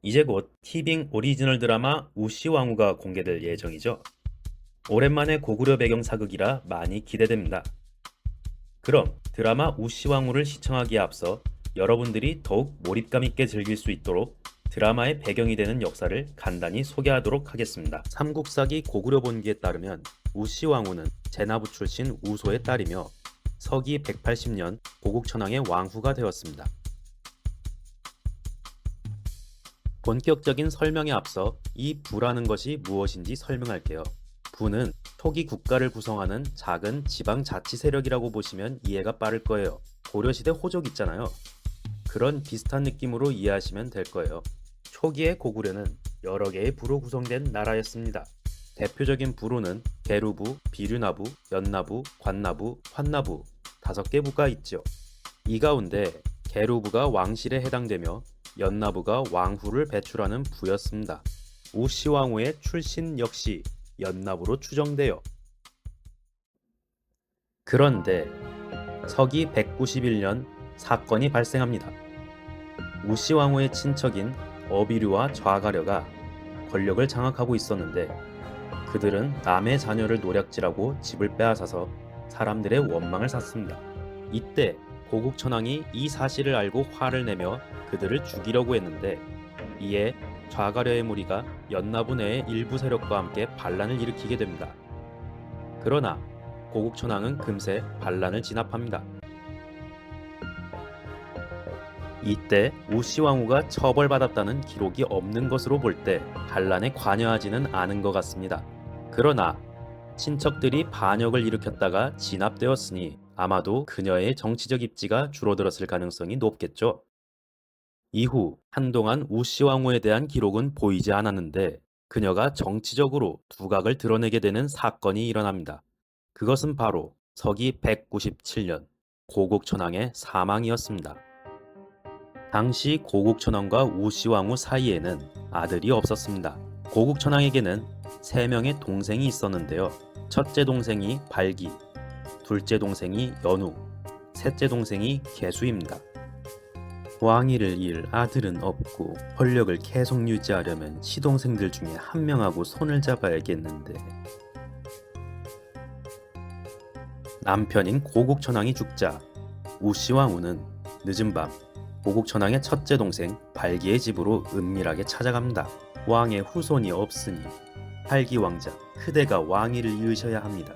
이제 곧 티빙 오리지널 드라마 우시왕후가 공개될 예정이죠. 오랜만에 고구려 배경 사극이라 많이 기대됩니다. 그럼 드라마 우시왕후를 시청하기에 앞서 여러분들이 더욱 몰입감 있게 즐길 수 있도록 드라마의 배경이 되는 역사를 간단히 소개하도록 하겠습니다. 삼국사기 고구려 본기에 따르면 우시왕후는 제나부 출신 우소의 딸이며 서기 180년 고국천왕의 왕후가 되었습니다. 본격적인 설명에 앞서 이 부라는 것이 무엇인지 설명할게요. 부는 초기 국가를 구성하는 작은 지방자치 세력이라고 보시면 이해가 빠를 거예요. 고려시대 호족 있잖아요. 그런 비슷한 느낌으로 이해하시면 될 거예요. 초기의 고구려는 여러 개의 부로 구성된 나라였습니다. 대표적인 부로는 계루부, 비류나부, 연나부, 관나부, 환나부 5개 부가 있죠. 이 가운데 계루부가 왕실에 해당되며 연나부가 왕후를 배출하는 부였습니다. 우시왕후의 출신 역시 연나부로 추정돼요. 그런데 서기 191년 사건이 발생합니다. 우시왕후의 친척인 어비류와 좌가려가 권력을 장악하고 있었는데 그들은 남의 자녀를 노략질하고 집을 빼앗아서 사람들의 원망을 샀습니다. 이때 고국천왕이 이 사실을 알고 화를 내며 그들을 죽이려고 했는데 이에 좌가려의 무리가 연나부 내의 일부 세력과 함께 반란을 일으키게 됩니다. 그러나 고국천왕은 금세 반란을 진압합니다. 이때 우시왕후가 처벌받았다는 기록이 없는 것으로 볼 때 반란에 관여하지는 않은 것 같습니다. 그러나 친척들이 반역을 일으켰다가 진압되었으니 아마도 그녀의 정치적 입지가 줄어들었을 가능성이 높겠죠. 이후 한동안 우시왕후에 대한 기록은 보이지 않았는데 그녀가 정치적으로 두각을 드러내게 되는 사건이 일어납니다. 그것은 바로 서기 197년 고국천왕의 사망이었습니다. 당시 고국천왕과 우시왕후 사이에는 아들이 없었습니다. 고국천왕에게는 3명의 동생이 있었는데요. 첫째 동생이 발기, 둘째 동생이 연우, 셋째 동생이 계수입니다. 왕위를 이을 아들은 없고 권력을 계속 유지하려면 시동생들 중에 한 명하고 손을 잡아야겠는데 남편인 고국천왕이 죽자 우시왕후는 늦은 밤 고국천왕의 첫째 동생 발기의 집으로 은밀하게 찾아갑니다. 왕의 후손이 없으니 발기 왕자 그대가 왕위를 이으셔야 합니다.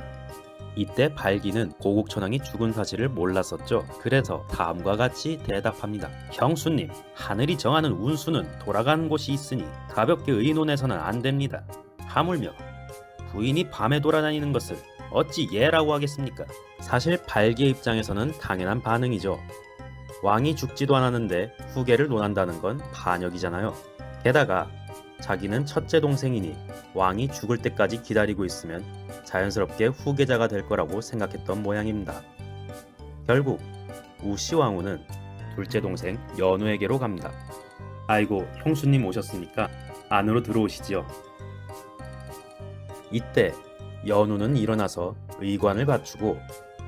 이때 발기는 고국천왕이 죽은 사실을 몰랐었죠. 그래서 다음과 같이 대답합니다. 형수님, 하늘이 정하는 운수는 돌아가는 곳이 있으니 가볍게 의논해서는 안 됩니다. 하물며 부인이 밤에 돌아다니는 것을 어찌 예라고 하겠습니까? 사실 발기의 입장에서는 당연한 반응이죠. 왕이 죽지도 않았는데 후계를 논한다는 건 반역이잖아요. 게다가 자기는 첫째 동생이니 왕이 죽을 때까지 기다리고 있으면 자연스럽게 후계자가 될 거라고 생각했던 모양입니다. 결국 우시왕후는 둘째 동생 연우에게로 갑니다. 아이고, 형수님 오셨습니까? 안으로 들어오시지요. 이때 연우는 일어나서 의관을 갖추고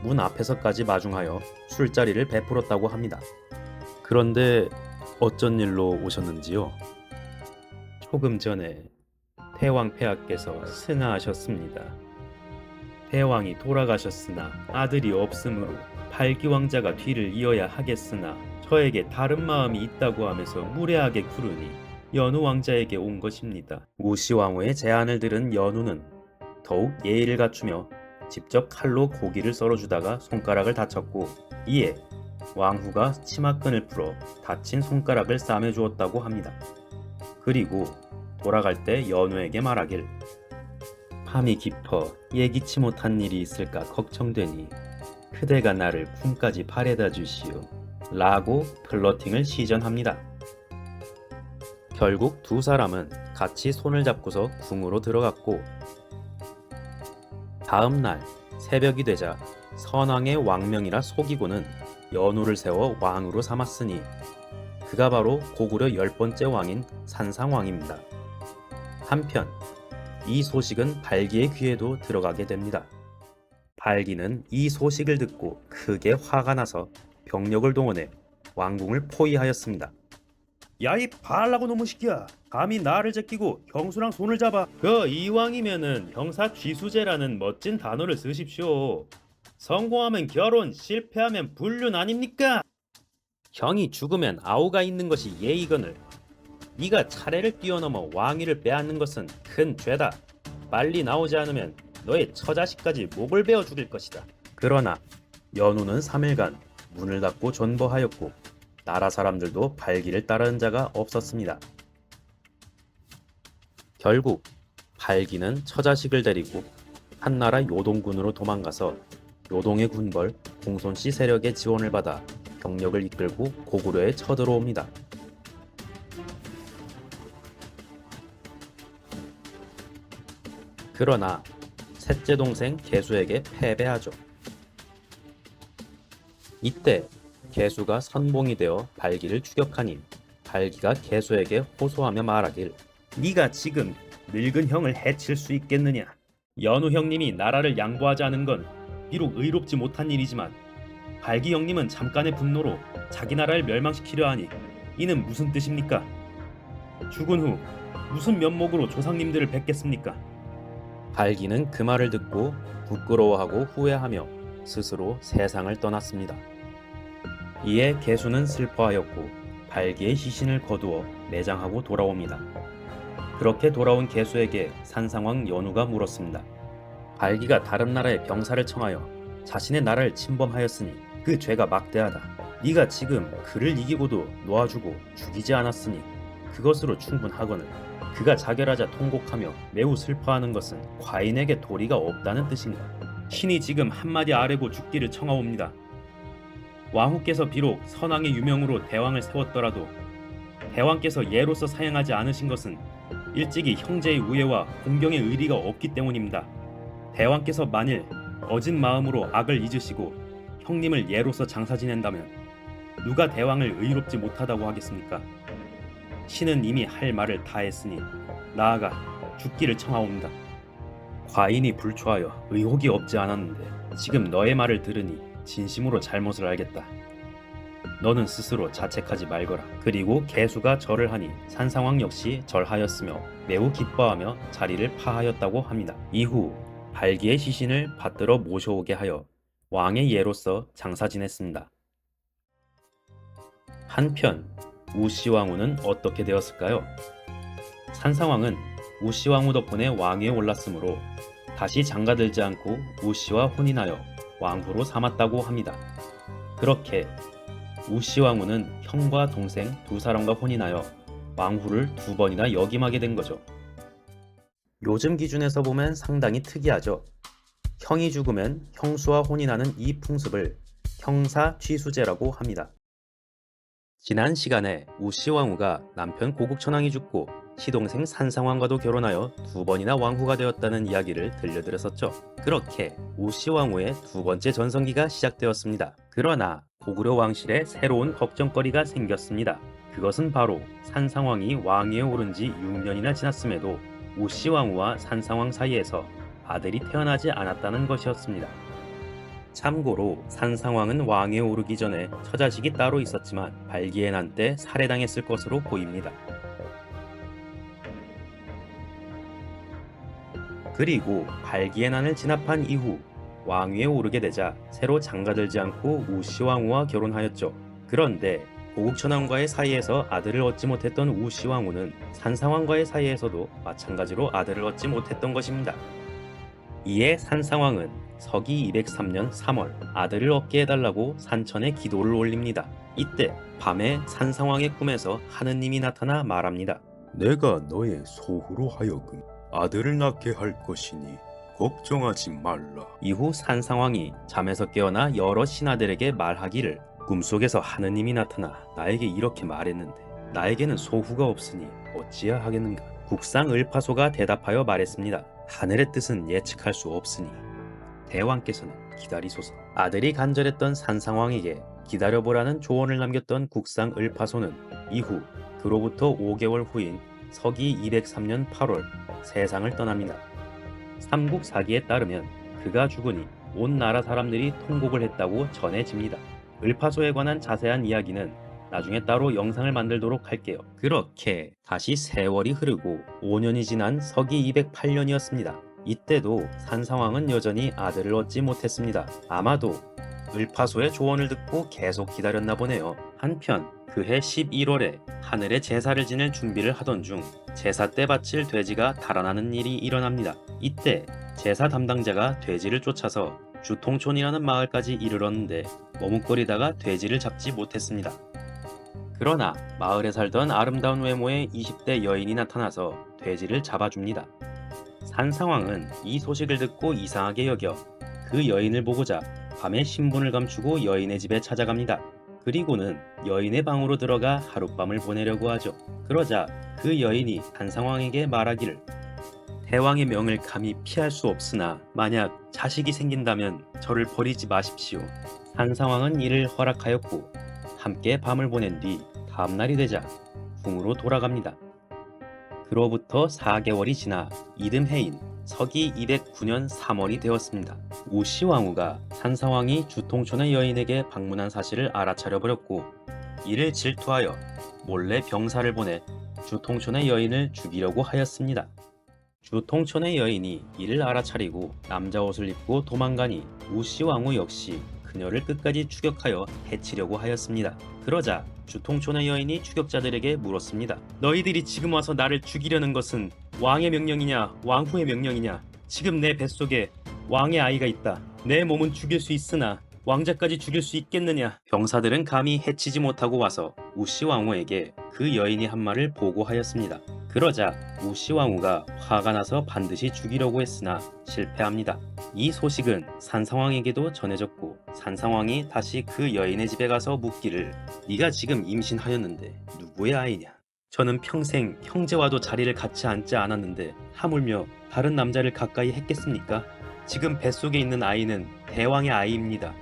문 앞에서까지 마중하여 술자리를 베풀었다고 합니다. 그런데 어쩐 일로 오셨는지요? 조금 전에 태왕 폐하께서 승하하셨습니다. 태왕이 돌아가셨으나 아들이 없으므로 발기 왕자가 뒤를 이어야 하겠으나 저에게 다른 마음이 있다고 하면서 무례하게 구르니 연우 왕자에게 온 것입니다. 우시왕후의 제안을 들은 연우는 더욱 예의를 갖추며 직접 칼로 고기를 썰어주다가 손가락을 다쳤고 이에 왕후가 치마끈을 풀어 다친 손가락을 싸매주었다고 합니다. 그리고 돌아갈 때 연우에게 말하길 밤이 깊어 예기치 못한 일이 있을까 걱정되니 그대가 나를 궁까지 바래다 주시오 라고 플러팅을 시전합니다. 결국 두 사람은 같이 손을 잡고서 궁으로 들어갔고 다음 날 새벽이 되자 선왕의 왕명이라 속이고는 연우를 세워 왕으로 삼았으니 그가 바로 고구려 10번째 왕인 산상왕입니다. 한편 이 소식은 발기의 귀에도 들어가게 됩니다. 발기는 이 소식을 듣고 크게 화가 나서 병력을 동원해 왕궁을 포위하였습니다. 야이 발라고 놈의 새끼야. 감히 나를 제끼고 형수랑 손을 잡아. 그 이왕이면은 형사 취수제라는 멋진 단어를 쓰십시오. 성공하면 결혼, 실패하면 불륜 아닙니까? 형이 죽으면 아우가 있는 것이 예의거늘. 네가 차례를 뛰어넘어 왕위를 빼앗는 것은 큰 죄다. 빨리 나오지 않으면 너의 처자식까지 목을 베어 죽일 것이다. 그러나 연우는 3일간 문을 닫고 존버하였고 나라 사람들도 발기를 따르는 자가 없었습니다. 결국 발기는 처자식을 데리고 한나라 요동군으로 도망가서 요동의 군벌 공손씨 세력의 지원을 받아 병력을 이끌고 고구려에 쳐들어옵니다. 그러나 셋째 동생 계수에게 패배하죠. 이때 계수가 선봉이 되어 발기를 추격하니 발기가 계수에게 호소하며 말하길 네가 지금 늙은 형을 해칠 수 있겠느냐. 연우 형님이 나라를 양보하지 않은 건 비록 의롭지 못한 일이지만 발기 형님은 잠깐의 분노로 자기 나라를 멸망시키려 하니 이는 무슨 뜻입니까? 죽은 후 무슨 면목으로 조상님들을 뵙겠습니까? 발기는 그 말을 듣고 부끄러워하고 후회하며 스스로 세상을 떠났습니다. 이에 계수는 슬퍼하였고 발기의 시신을 거두어 매장하고 돌아옵니다. 그렇게 돌아온 계수에게 산상왕 연우가 물었습니다. 발기가 다른 나라의 병사를 청하여 자신의 나라를 침범하였으니 그 죄가 막대하다. 네가 지금 그를 이기고도 놓아주고 죽이지 않았으니 그것으로 충분하거늘 그가 자결하자 통곡하며 매우 슬퍼하는 것은 과인에게 도리가 없다는 뜻인가. 신이 지금 한마디 아뢰고 죽기를 청하옵니다. 왕후께서 비록 선왕의 유명으로 대왕을 세웠더라도 대왕께서 예로서 사양하지 않으신 것은 일찍이 형제의 우애와 공경의 의리가 없기 때문입니다. 대왕께서 만일 어진 마음으로 악을 잊으시고 형님을 예로서 장사 지낸다면 누가 대왕을 의롭지 못하다고 하겠습니까? 신은 이미 할 말을 다 했으니 나아가 죽기를 청하옵니다. 과인이 불초하여 의혹이 없지 않았는데 지금 너의 말을 들으니 진심으로 잘못을 알겠다. 너는 스스로 자책하지 말거라. 그리고 계수가 절을 하니 산상왕 역시 절하였으며 매우 기뻐하며 자리를 파하였다고 합니다. 이후 발기의 시신을 받들어 모셔오게 하여 왕의 예로서 장사 지냈습니다. 한편 우시왕후는 어떻게 되었을까요? 산상왕은 우시왕후 덕분에 왕위에 올랐으므로 다시 장가들지 않고 우시와 혼인하여 왕후로 삼았다고 합니다. 그렇게 우시왕후는 형과 동생 두 사람과 혼인하여 왕후를 2번이나 역임하게 된 거죠. 요즘 기준에서 보면 상당히 특이하죠. 형이 죽으면 형수와 혼인하는 이 풍습을 형사 취수제라고 합니다. 지난 시간에 우시왕후가 남편 고국천왕이 죽고 시동생 산상왕과도 결혼하여 2번이나 왕후가 되었다는 이야기를 들려드렸었죠. 그렇게 우시왕후의 2번째 전성기가 시작되었습니다. 그러나 고구려 왕실에 새로운 걱정거리가 생겼습니다. 그것은 바로 산상왕이 왕위에 오른 지 6년이나 지났음에도 우시왕후와 산상왕 사이에서 아들이 태어나지 않았다는 것이었습니다. 참고로 산상왕은 왕위에 오르기 전에 처자식이 따로 있었지만 발기의 난 때 살해당했을 것으로 보입니다. 그리고 발기의 난을 진압한 이후 왕위에 오르게 되자 새로 장가들지 않고 우시왕후와 결혼하였죠. 그런데 고국천왕과의 사이에서 아들을 얻지 못했던 우시왕후는 산상왕과의 사이에서도 마찬가지로 아들을 얻지 못했던 것입니다. 이에 산상왕은 서기 203년 3월 아들을 얻게 해달라고 산천에 기도를 올립니다. 이때 밤에 산상왕의 꿈에서 하느님이 나타나 말합니다. 내가 너의 소후로 하여금 아들을 낳게 할 것이니 걱정하지 말라. 이후 산상왕이 잠에서 깨어나 여러 신하들에게 말하기를 꿈속에서 하느님이 나타나 나에게 이렇게 말했는데 나에게는 소후가 없으니 어찌해야 하겠는가. 국상 을파소가 대답하여 말했습니다. 하늘의 뜻은 예측할 수 없으니 대왕께서는 기다리소서. 아들이 간절했던 산상왕에게 기다려보라는 조언을 남겼던 국상 을파소는 이후 그로부터 5개월 후인 서기 203년 8월 세상을 떠납니다. 삼국사기에 따르면 그가 죽으니 온 나라 사람들이 통곡을 했다고 전해집니다. 을파소에 관한 자세한 이야기는 나중에 따로 영상을 만들도록 할게요. 그렇게 다시 세월이 흐르고 5년이 지난 서기 208년이었습니다. 이때도 산상왕은 여전히 아들을 얻지 못했습니다. 아마도 을파소의 조언을 듣고 계속 기다렸나 보네요. 한편 그해 11월에 하늘에 제사를 지낼 준비를 하던 중 제사 때 바칠 돼지가 달아나는 일이 일어납니다. 이때 제사 담당자가 돼지를 쫓아서 주통촌이라는 마을까지 이르렀는데 머뭇거리다가 돼지를 잡지 못했습니다. 그러나 마을에 살던 아름다운 외모의 20대 여인이 나타나서 돼지를 잡아줍니다. 산상왕은 이 소식을 듣고 이상하게 여겨 그 여인을 보고자 밤에 신분을 감추고 여인의 집에 찾아갑니다. 그리고는 여인의 방으로 들어가 하룻밤을 보내려고 하죠. 그러자 그 여인이 산상왕에게 말하기를 대왕의 명을 감히 피할 수 없으나 만약 자식이 생긴다면 저를 버리지 마십시오. 산상왕은 이를 허락하였고 함께 밤을 보낸 뒤 다음날이 되자 궁으로 돌아갑니다. 그로부터 4개월이 지나 이듬해인 서기 209년 3월이 되었습니다. 우시왕후가 산상왕이 주통촌의 여인에게 방문한 사실을 알아차려 버렸고 이를 질투하여 몰래 병사를 보내 주통촌의 여인을 죽이려고 하였습니다. 주통촌의 여인이 이를 알아차리고 남자 옷을 입고 도망가니 우시왕후 역시 그녀를 끝까지 추격하여 해치려고 하였습니다. 그러자 주통촌의 여인이 추격자들에게 물었습니다. 너희들이 지금 와서 나를 죽이려는 것은 왕의 명령이냐 왕후의 명령이냐? 지금 내 뱃속에 왕의 아이가 있다. 내 몸은 죽일 수 있으나 왕자까지 죽일 수 있겠느냐? 병사들은 감히 해치지 못하고 와서 우시왕후에게 그 여인이 한 말을 보고하였습니다. 그러자 우시왕후가 화가 나서 반드시 죽이려고 했으나 실패합니다. 이 소식은 산상왕에게도 전해졌고 산상왕이 다시 그 여인의 집에 가서 묻기를 네가 지금 임신하였는데 누구의 아이냐? 저는 평생 형제와도 자리를 같이 앉지 않았는데 하물며 다른 남자를 가까이 했겠습니까? 지금 뱃속에 있는 아이는 대왕의 아이입니다.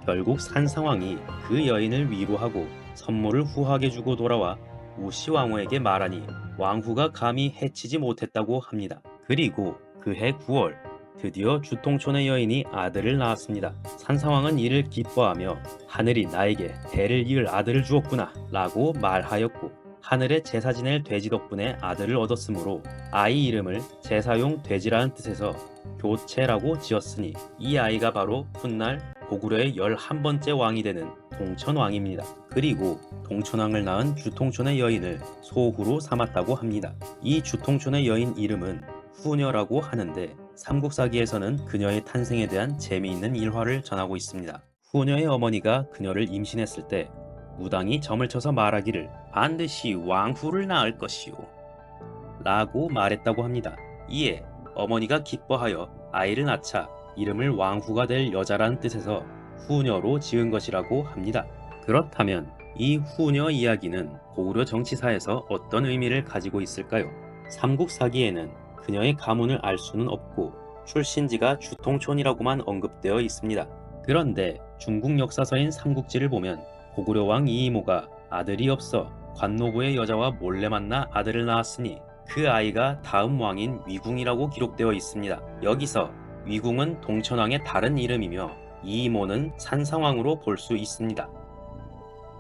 결국 산상왕이 그 여인을 위로하고 선물을 후하게 주고 돌아와 우시왕후에게 말하니 왕후가 감히 해치지 못했다고 합니다. 그리고 그해 9월 드디어 주통촌의 여인이 아들을 낳았습니다. 산상왕은 이를 기뻐하며 하늘이 나에게 대를 이을 아들을 주었구나 라고 말하였고 하늘에 제사 지낼 돼지 덕분에 아들을 얻었으므로 아이 이름을 제사용 돼지라는 뜻에서 교체라고 지었으니 이 아이가 바로 훗날 고구려의 11번째 왕이 되는 동천왕입니다. 그리고 동천왕을 낳은 주통촌의 여인을 소후로 삼았다고 합니다. 이 주통촌의 여인 이름은 후녀라고 하는데 삼국사기에서는 그녀의 탄생에 대한 재미있는 일화를 전하고 있습니다. 후녀의 어머니가 그녀를 임신했을 때 무당이 점을 쳐서 말하기를 반드시 왕후를 낳을 것이오 라고 말했다고 합니다. 이에 어머니가 기뻐하여 아이를 낳자 이름을 왕후가 될 여자라는 뜻에서 후녀로 지은 것이라고 합니다. 그렇다면 이 후녀 이야기는 고구려 정치사에서 어떤 의미를 가지고 있을까요? 삼국사기에는 그녀의 가문을 알 수는 없고 출신지가 주통촌이라고만 언급되어 있습니다. 그런데 중국 역사서인 삼국지를 보면 고구려 왕 이이모가 아들이 없어 관노부의 여자와 몰래 만나 아들을 낳았으니 그 아이가 다음 왕인 위궁이라고 기록되어 있습니다. 여기서 위궁은 동천왕의 다른 이름이며 이이모는 산상왕으로 볼 수 있습니다.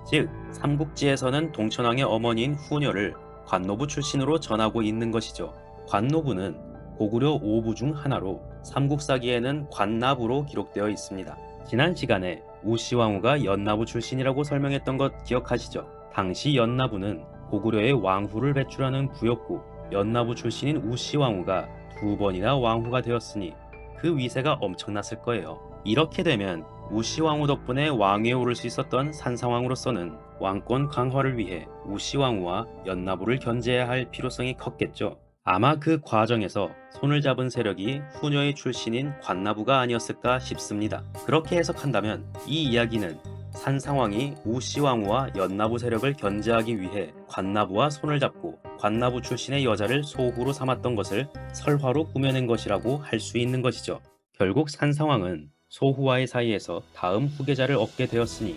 즉 삼국지에서는 동천왕의 어머니인 후녀를 관노부 출신으로 전하고 있는 것이죠. 관노부는 고구려 5부 중 하나로 삼국사기에는 관나부로 기록되어 있습니다. 지난 시간에 우시왕후가 연나부 출신이라고 설명했던 것 기억하시죠? 당시 연나부는 고구려의 왕후를 배출하는 부였고 연나부 출신인 우시왕후가 2번이나 왕후가 되었으니 그 위세가 엄청났을 거예요. 이렇게 되면 우시왕후 덕분에 왕위에 오를 수 있었던 산상왕으로서는 왕권 강화를 위해 우시왕후와 연나부를 견제해야 할 필요성이 컸겠죠. 아마 그 과정에서 손을 잡은 세력이 후녀의 출신인 관나부가 아니었을까 싶습니다. 그렇게 해석한다면 이 이야기는 산상왕이 우시왕후와 연나부 세력을 견제하기 위해 관나부와 손을 잡고 관나부 출신의 여자를 소후로 삼았던 것을 설화로 꾸며낸 것이라고 할 수 있는 것이죠. 결국 산상왕은 소후와의 사이에서 다음 후계자를 얻게 되었으니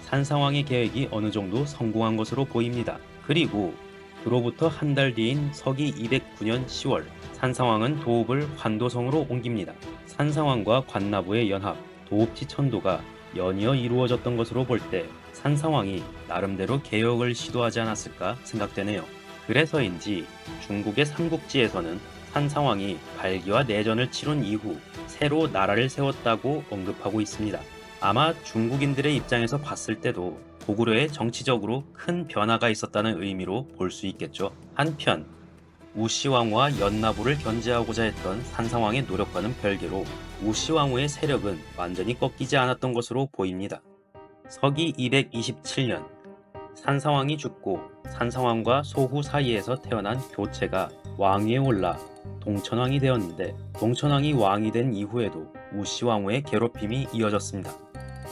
산상왕의 계획이 어느 정도 성공한 것으로 보입니다. 그리고 그로부터 한 달 뒤인 서기 209년 10월 산상왕은 도읍을 환도성으로 옮깁니다. 산상왕과 관나부의 연합 도읍지 천도가 연이어 이루어졌던 것으로 볼 때 산상왕이 나름대로 개혁을 시도하지 않았을까 생각되네요. 그래서인지 중국의 삼국지에서는 산상왕이 발기와 내전을 치룬 이후 새로 나라를 세웠다고 언급하고 있습니다. 아마 중국인들의 입장에서 봤을 때도 고구려에 정치적으로 큰 변화가 있었다는 의미로 볼 수 있겠죠. 한편 우시왕후와 연나부를 견제하고자 했던 산상왕의 노력과는 별개로 우시왕후의 세력은 완전히 꺾이지 않았던 것으로 보입니다. 서기 227년 산상왕이 죽고 산상왕과 소후 사이에서 태어난 교체가 왕위에 올라 동천왕이 되었는데, 동천왕이 왕이 된 이후에도 우시왕후의 괴롭힘이 이어졌습니다.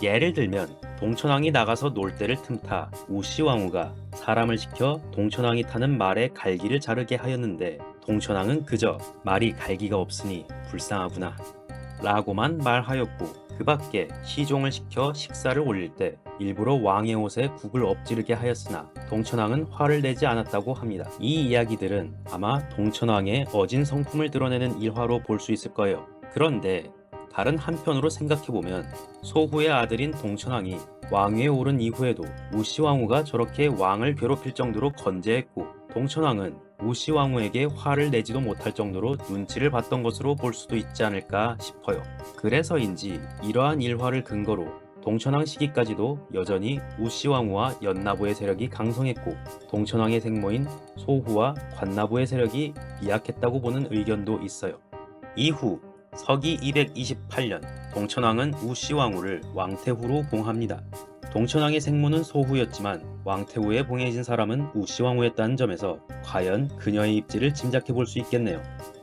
예를 들면 동천왕이 나가서 놀 때를 틈타 우시왕후가 사람을 시켜 동천왕이 타는 말의 갈기를 자르게 하였는데, 동천왕은 그저 말이 갈기가 없으니 불쌍하구나 라고만 말하였고, 그 밖에 시종을 시켜 식사를 올릴 때 일부러 왕의 옷에 국을 엎지르게 하였으나 동천왕은 화를 내지 않았다고 합니다. 이 이야기들은 아마 동천왕의 어진 성품을 드러내는 일화로 볼 수 있을 거예요. 그런데 다른 한편으로 생각해보면 소후의 아들인 동천왕이 왕위에 오른 이후에도 우시왕후가 저렇게 왕을 괴롭힐 정도로 건재했고, 동천왕은 우시왕후에게 화를 내지도 못할 정도로 눈치를 봤던 것으로 볼 수도 있지 않을까 싶어요. 그래서인지 이러한 일화를 근거로 동천왕 시기까지도 여전히 우시왕후와 연나부의 세력이 강성했고, 동천왕의 생모인 소후와 관나부의 세력이 미약했다고 보는 의견도 있어요. 이후 서기 228년 동천왕은 우시왕후를 왕태후로 봉합니다. 동천왕의 생모는 소후였지만 왕태후에 봉해진 사람은 우시왕후였다는 점에서 과연 그녀의 입지를 짐작해 볼 수 있겠네요.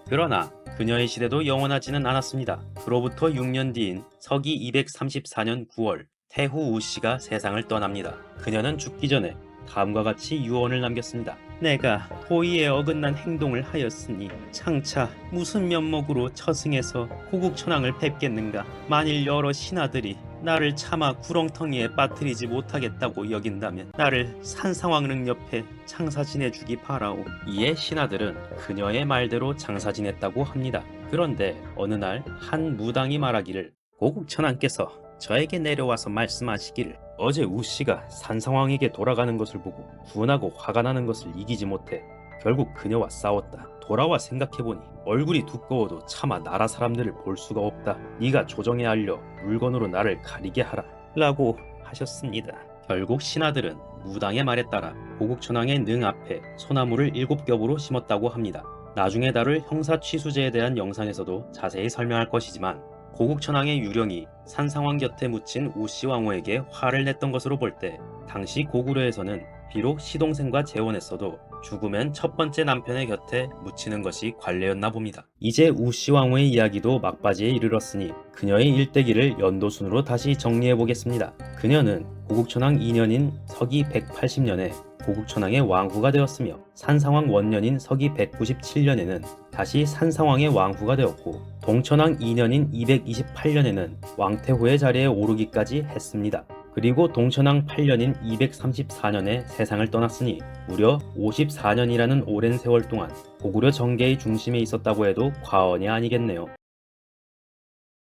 그러나 그녀의 시대도 영원하지는 않았습니다. 그로부터 6년 뒤인 서기 234년 9월 태후 우씨가 세상을 떠납니다. 그녀는 죽기 전에 다음과 같이 유언을 남겼습니다. 내가 도의에 어긋난 행동을 하였으니 장차 무슨 면목으로 처승해서 고국천왕을 뵙겠는가. 만일 여러 신하들이 나를 차마 구렁텅이에 빠뜨리지 못하겠다고 여긴다면 나를 산상왕릉 옆에 장사 지내주기 바라오. 이에 신하들은 그녀의 말대로 장사 지냈다고 합니다. 그런데 어느 날 한 무당이 말하기를, 고국천왕께서 저에게 내려와서 말씀하시기를 어제 우씨가 산상왕에게 돌아가는 것을 보고 분하고 화가 나는 것을 이기지 못해 결국 그녀와 싸웠다. 돌아와 생각해보니 얼굴이 두꺼워도 차마 나라 사람들을 볼 수가 없다. 네가 조정에 알려 물건으로 나를 가리게 하라 라고 하셨습니다. 결국 신하들은 무당의 말에 따라 고국천왕의 능 앞에 소나무를 7겹으로 심었다고 합니다. 나중에 다룰 형사취수제에 대한 영상에서도 자세히 설명할 것이지만, 고국천왕의 유령이 산상왕 곁에 묻힌 우시왕후에게 화를 냈던 것으로 볼 때 당시 고구려에서는 비록 시동생과 재혼했어도 죽으면 첫 번째 남편의 곁에 묻히는 것이 관례였나 봅니다. 이제 우시왕후의 이야기도 막바지에 이르렀으니 그녀의 일대기를 연도순으로 다시 정리해 보겠습니다. 그녀는 고국천왕 2년인 서기 180년에 고국천왕의 왕후가 되었으며, 산상왕 원년인 서기 197년에는 다시 산상왕의 왕후가 되었고, 동천왕 2년인 228년에는 왕태후의 자리에 오르기까지 했습니다. 그리고 동천왕 8년인 234년에 세상을 떠났으니 무려 54년이라는 오랜 세월 동안 고구려 정계의 중심에 있었다고 해도 과언이 아니겠네요.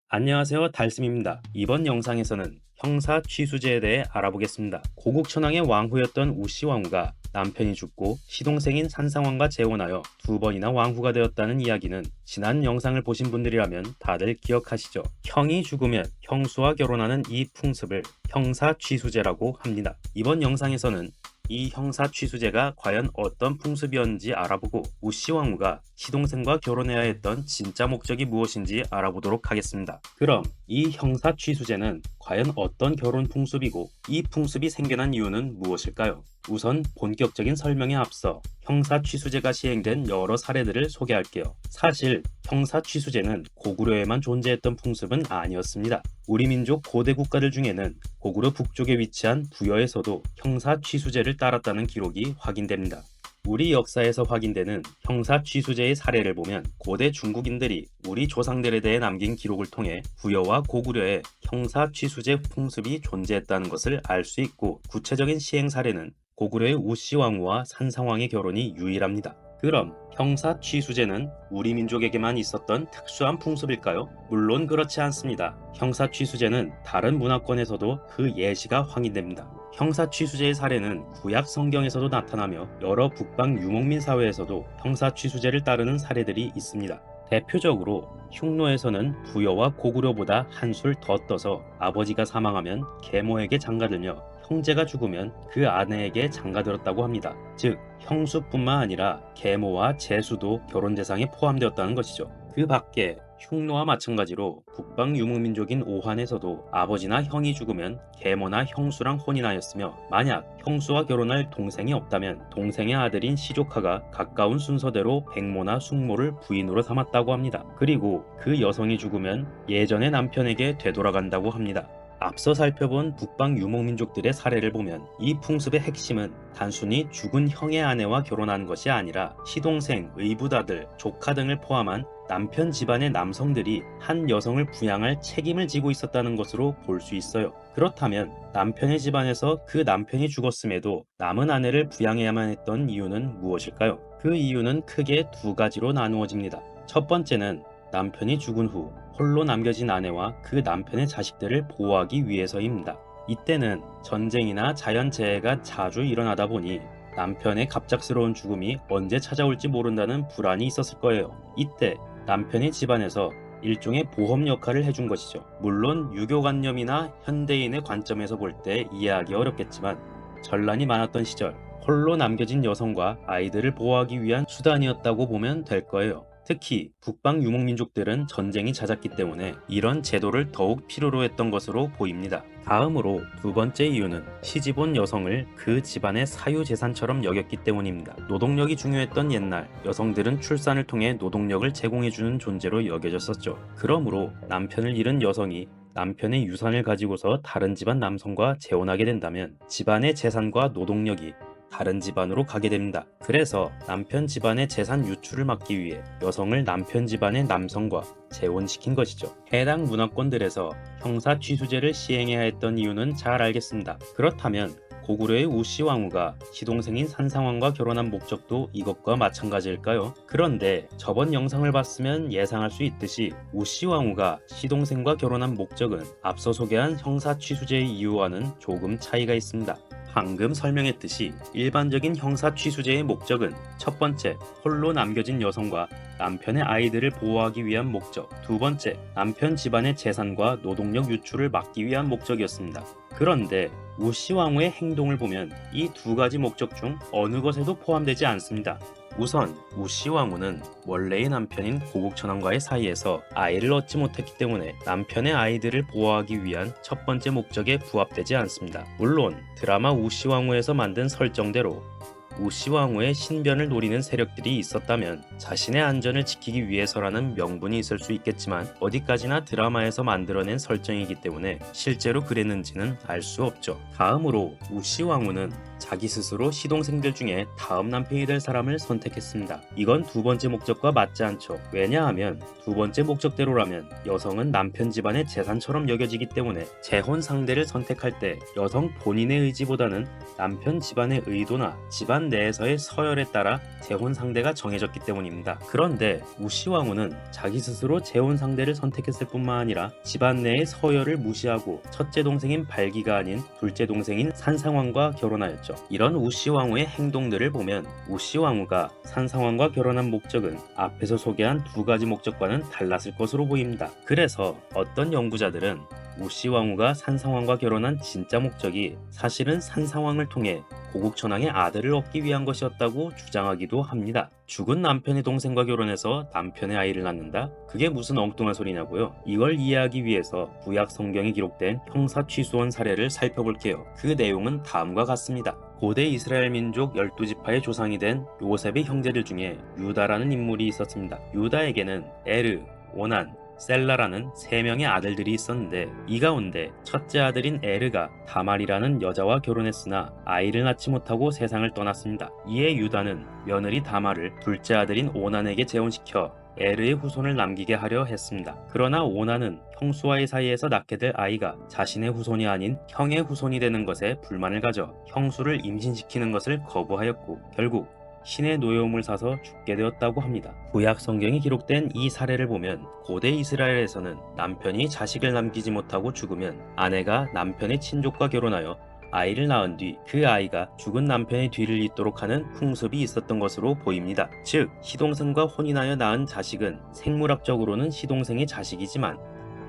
안녕하세요, 달sim입니다. 이번 영상에서는 형사 취수제에 대해 알아보겠습니다. 고국천왕의 왕후였던 우시왕후가 남편이 죽고 시동생인 산상왕과 재혼하여 2번이나 왕후가 되었다는 이야기는 지난 영상을 보신 분들이라면 다들 기억하시죠? 형이 죽으면 형수와 결혼하는 이 풍습을 형사 취수제라고 합니다. 이번 영상에서는 이 형사 취수제가 과연 어떤 풍습이었는지 알아보고, 우시왕후가 시동생과 결혼해야 했던 진짜 목적이 무엇인지 알아보도록 하겠습니다. 그럼 이 형사 취수제는 과연 어떤 결혼 풍습이고 이 풍습이 생겨난 이유는 무엇일까요? 우선 본격적인 설명에 앞서 형사 취수제가 시행된 여러 사례들을 소개할게요. 사실 형사 취수제는 고구려에만 존재했던 풍습은 아니었습니다. 우리 민족 고대 국가들 중에는 고구려 북쪽에 위치한 부여에서도 형사 취수제를 따랐다는 기록이 확인됩니다. 우리 역사에서 확인되는 형사 취수제의 사례를 보면 고대 중국인들이 우리 조상들에 대해 남긴 기록을 통해 부여와 고구려에 형사 취수제 풍습이 존재했다는 것을 알 수 있고, 구체적인 시행 사례는 고구려의 우시왕후와 산상왕의 결혼이 유일합니다. 그럼 형사 취수제는 우리 민족에게만 있었던 특수한 풍습일까요? 물론 그렇지 않습니다. 형사 취수제는 다른 문화권에서도 그 예시가 확인됩니다. 형사 취수제의 사례는 구약 성경에서도 나타나며 여러 북방 유목민 사회에서도 형사 취수제를 따르는 사례들이 있습니다. 대표적으로 흉노에서는 부여와 고구려보다 한술 더 떠서 아버지가 사망하면 계모에게 장가들며 형제가 죽으면 그 아내에게 장가들었다고 합니다. 즉 형수뿐만 아니라 계모와 제수도 결혼 대상에 포함되었다는 것이죠. 그 밖에 흉노와 마찬가지로 북방 유목민족인 오한에서도 아버지나 형이 죽으면 계모나 형수랑 혼인하였으며 만약 형수와 결혼할 동생이 없다면 동생의 아들인 시조카가 가까운 순서대로 백모나 숙모를 부인으로 삼았다고 합니다. 그리고 그 여성이 죽으면 예전의 남편에게 되돌아간다고 합니다. 앞서 살펴본 북방 유목민족들의 사례를 보면 이 풍습의 핵심은 단순히 죽은 형의 아내와 결혼한 것이 아니라 시동생, 의붓아들, 조카 등을 포함한 남편 집안의 남성들이 한 여성을 부양할 책임을 지고 있었다는 것으로 볼 수 있어요. 그렇다면 남편의 집안에서 그 남편이 죽었음에도 남은 아내를 부양해야만 했던 이유는 무엇일까요? 그 이유는 크게 두 가지로 나누어집니다. 첫 번째는 남편이 죽은 후 홀로 남겨진 아내와 그 남편의 자식들을 보호하기 위해서입니다. 이때는 전쟁이나 자연재해가 자주 일어나다 보니 남편의 갑작스러운 죽음이 언제 찾아올지 모른다는 불안이 있었을 거예요. 이때 남편이 집안에서 일종의 보험 역할을 해준 것이죠. 물론 유교관념이나 현대인의 관점에서 볼 때 이해하기 어렵겠지만 전란이 많았던 시절 홀로 남겨진 여성과 아이들을 보호하기 위한 수단이었다고 보면 될 거예요. 특히 북방 유목민족들은 전쟁이 잦았기 때문에 이런 제도를 더욱 필요로 했던 것으로 보입니다. 다음으로 두 번째 이유는 시집온 여성을 그 집안의 사유재산처럼 여겼기 때문입니다. 노동력이 중요했던 옛날, 여성들은 출산을 통해 노동력을 제공해주는 존재로 여겨졌었죠. 그러므로 남편을 잃은 여성이 남편의 유산을 가지고서 다른 집안 남성과 재혼하게 된다면 집안의 재산과 노동력이 다른 집안으로 가게 됩니다. 그래서 남편 집안의 재산 유출을 막기 위해 여성을 남편 집안의 남성과 재혼시킨 것이죠. 해당 문화권들에서 형사 취수제를 시행해야 했던 이유는 잘 알겠습니다. 그렇다면 고구려의 우씨 왕후가 시동생인 산상왕과 결혼한 목적도 이것과 마찬가지일까요? 그런데 저번 영상을 봤으면 예상할 수 있듯이 우씨 왕후가 시동생과 결혼한 목적은 앞서 소개한 형사 취수제의 이유와는 조금 차이가 있습니다. 방금 설명했듯이 일반적인 형사 취수제의 목적은 첫 번째, 홀로 남겨진 여성과 남편의 아이들을 보호하기 위한 목적, 두 번째, 남편 집안의 재산과 노동력 유출을 막기 위한 목적이었습니다. 그런데 우씨 왕후의 행동을 보면 이 두 가지 목적 중 어느 것에도 포함되지 않습니다. 우선 우씨 왕후는 원래의 남편인 고국천왕과의 사이에서 아이를 얻지 못했기 때문에 남편의 아이들을 보호하기 위한 첫 번째 목적에 부합되지 않습니다. 물론 드라마 우씨 왕후에서 만든 설정대로 우씨 왕후의 신변을 노리는 세력들이 있었다면 자신의 안전을 지키기 위해서라는 명분이 있을 수 있겠지만 어디까지나 드라마에서 만들어낸 설정이기 때문에 실제로 그랬는지는 알 수 없죠. 다음으로 우씨 왕후는 자기 스스로 시동생들 중에 다음 남편이 될 사람을 선택했습니다. 이건 두 번째 목적과 맞지 않죠. 왜냐하면 두 번째 목적대로라면 여성은 남편 집안의 재산처럼 여겨지기 때문에 재혼 상대를 선택할 때 여성 본인의 의지보다는 남편 집안의 의도나 집안 내에서의 서열에 따라 재혼 상대가 정해졌기 때문입니다. 그런데 우씨 왕후는 자기 스스로 재혼 상대를 선택했을 뿐만 아니라 집안 내의 서열을 무시하고 첫째 동생인 발기가 아닌 둘째 동생인 산상왕과 결혼하였죠. 이런 우씨 왕후의 행동들을 보면 우씨 왕후가 산상왕과 결혼한 목적은 앞에서 소개한 두 가지 목적과는 달랐을 것으로 보입니다. 그래서 어떤 연구자들은 우씨 왕후가 산상왕과 결혼한 진짜 목적이 사실은 산상왕을 통해 고국천왕의 아들을 얻기 위한 것이었다고 주장하기도 합니다. 죽은 남편의 동생과 결혼해서 남편의 아이를 낳는다? 그게 무슨 엉뚱한 소리냐고요? 이걸 이해하기 위해서 구약 성경에 기록된 형사 취수원 사례를 살펴볼게요. 그 내용은 다음과 같습니다. 고대 이스라엘 민족 12지파의 조상이 된 요셉의 형제들 중에 유다라는 인물이 있었습니다. 유다에게는 에르, 오난, 셀라라는 3명의 아들들이 있었는데 이 가운데 첫째 아들인 에르가 다말이라는 여자와 결혼했으나 아이를 낳지 못하고 세상을 떠났습니다. 이에 유다는 며느리 다말을 둘째 아들인 오난에게 재혼시켜 에르의 후손을 남기게 하려 했습니다. 그러나 오난은 형수와의 사이에서 낳게 될 아이가 자신의 후손이 아닌 형의 후손이 되는 것에 불만을 가져 형수를 임신시키는 것을 거부하였고 결국 신의 노여움을 사서 죽게 되었다고 합니다. 구약 성경이 기록된 이 사례를 보면 고대 이스라엘에서는 남편이 자식을 남기지 못하고 죽으면 아내가 남편의 친족과 결혼하여 아이를 낳은 뒤 그 아이가 죽은 남편의 뒤를 잇도록 하는 풍습이 있었던 것으로 보입니다. 즉, 시동생과 혼인하여 낳은 자식은 생물학적으로는 시동생의 자식이지만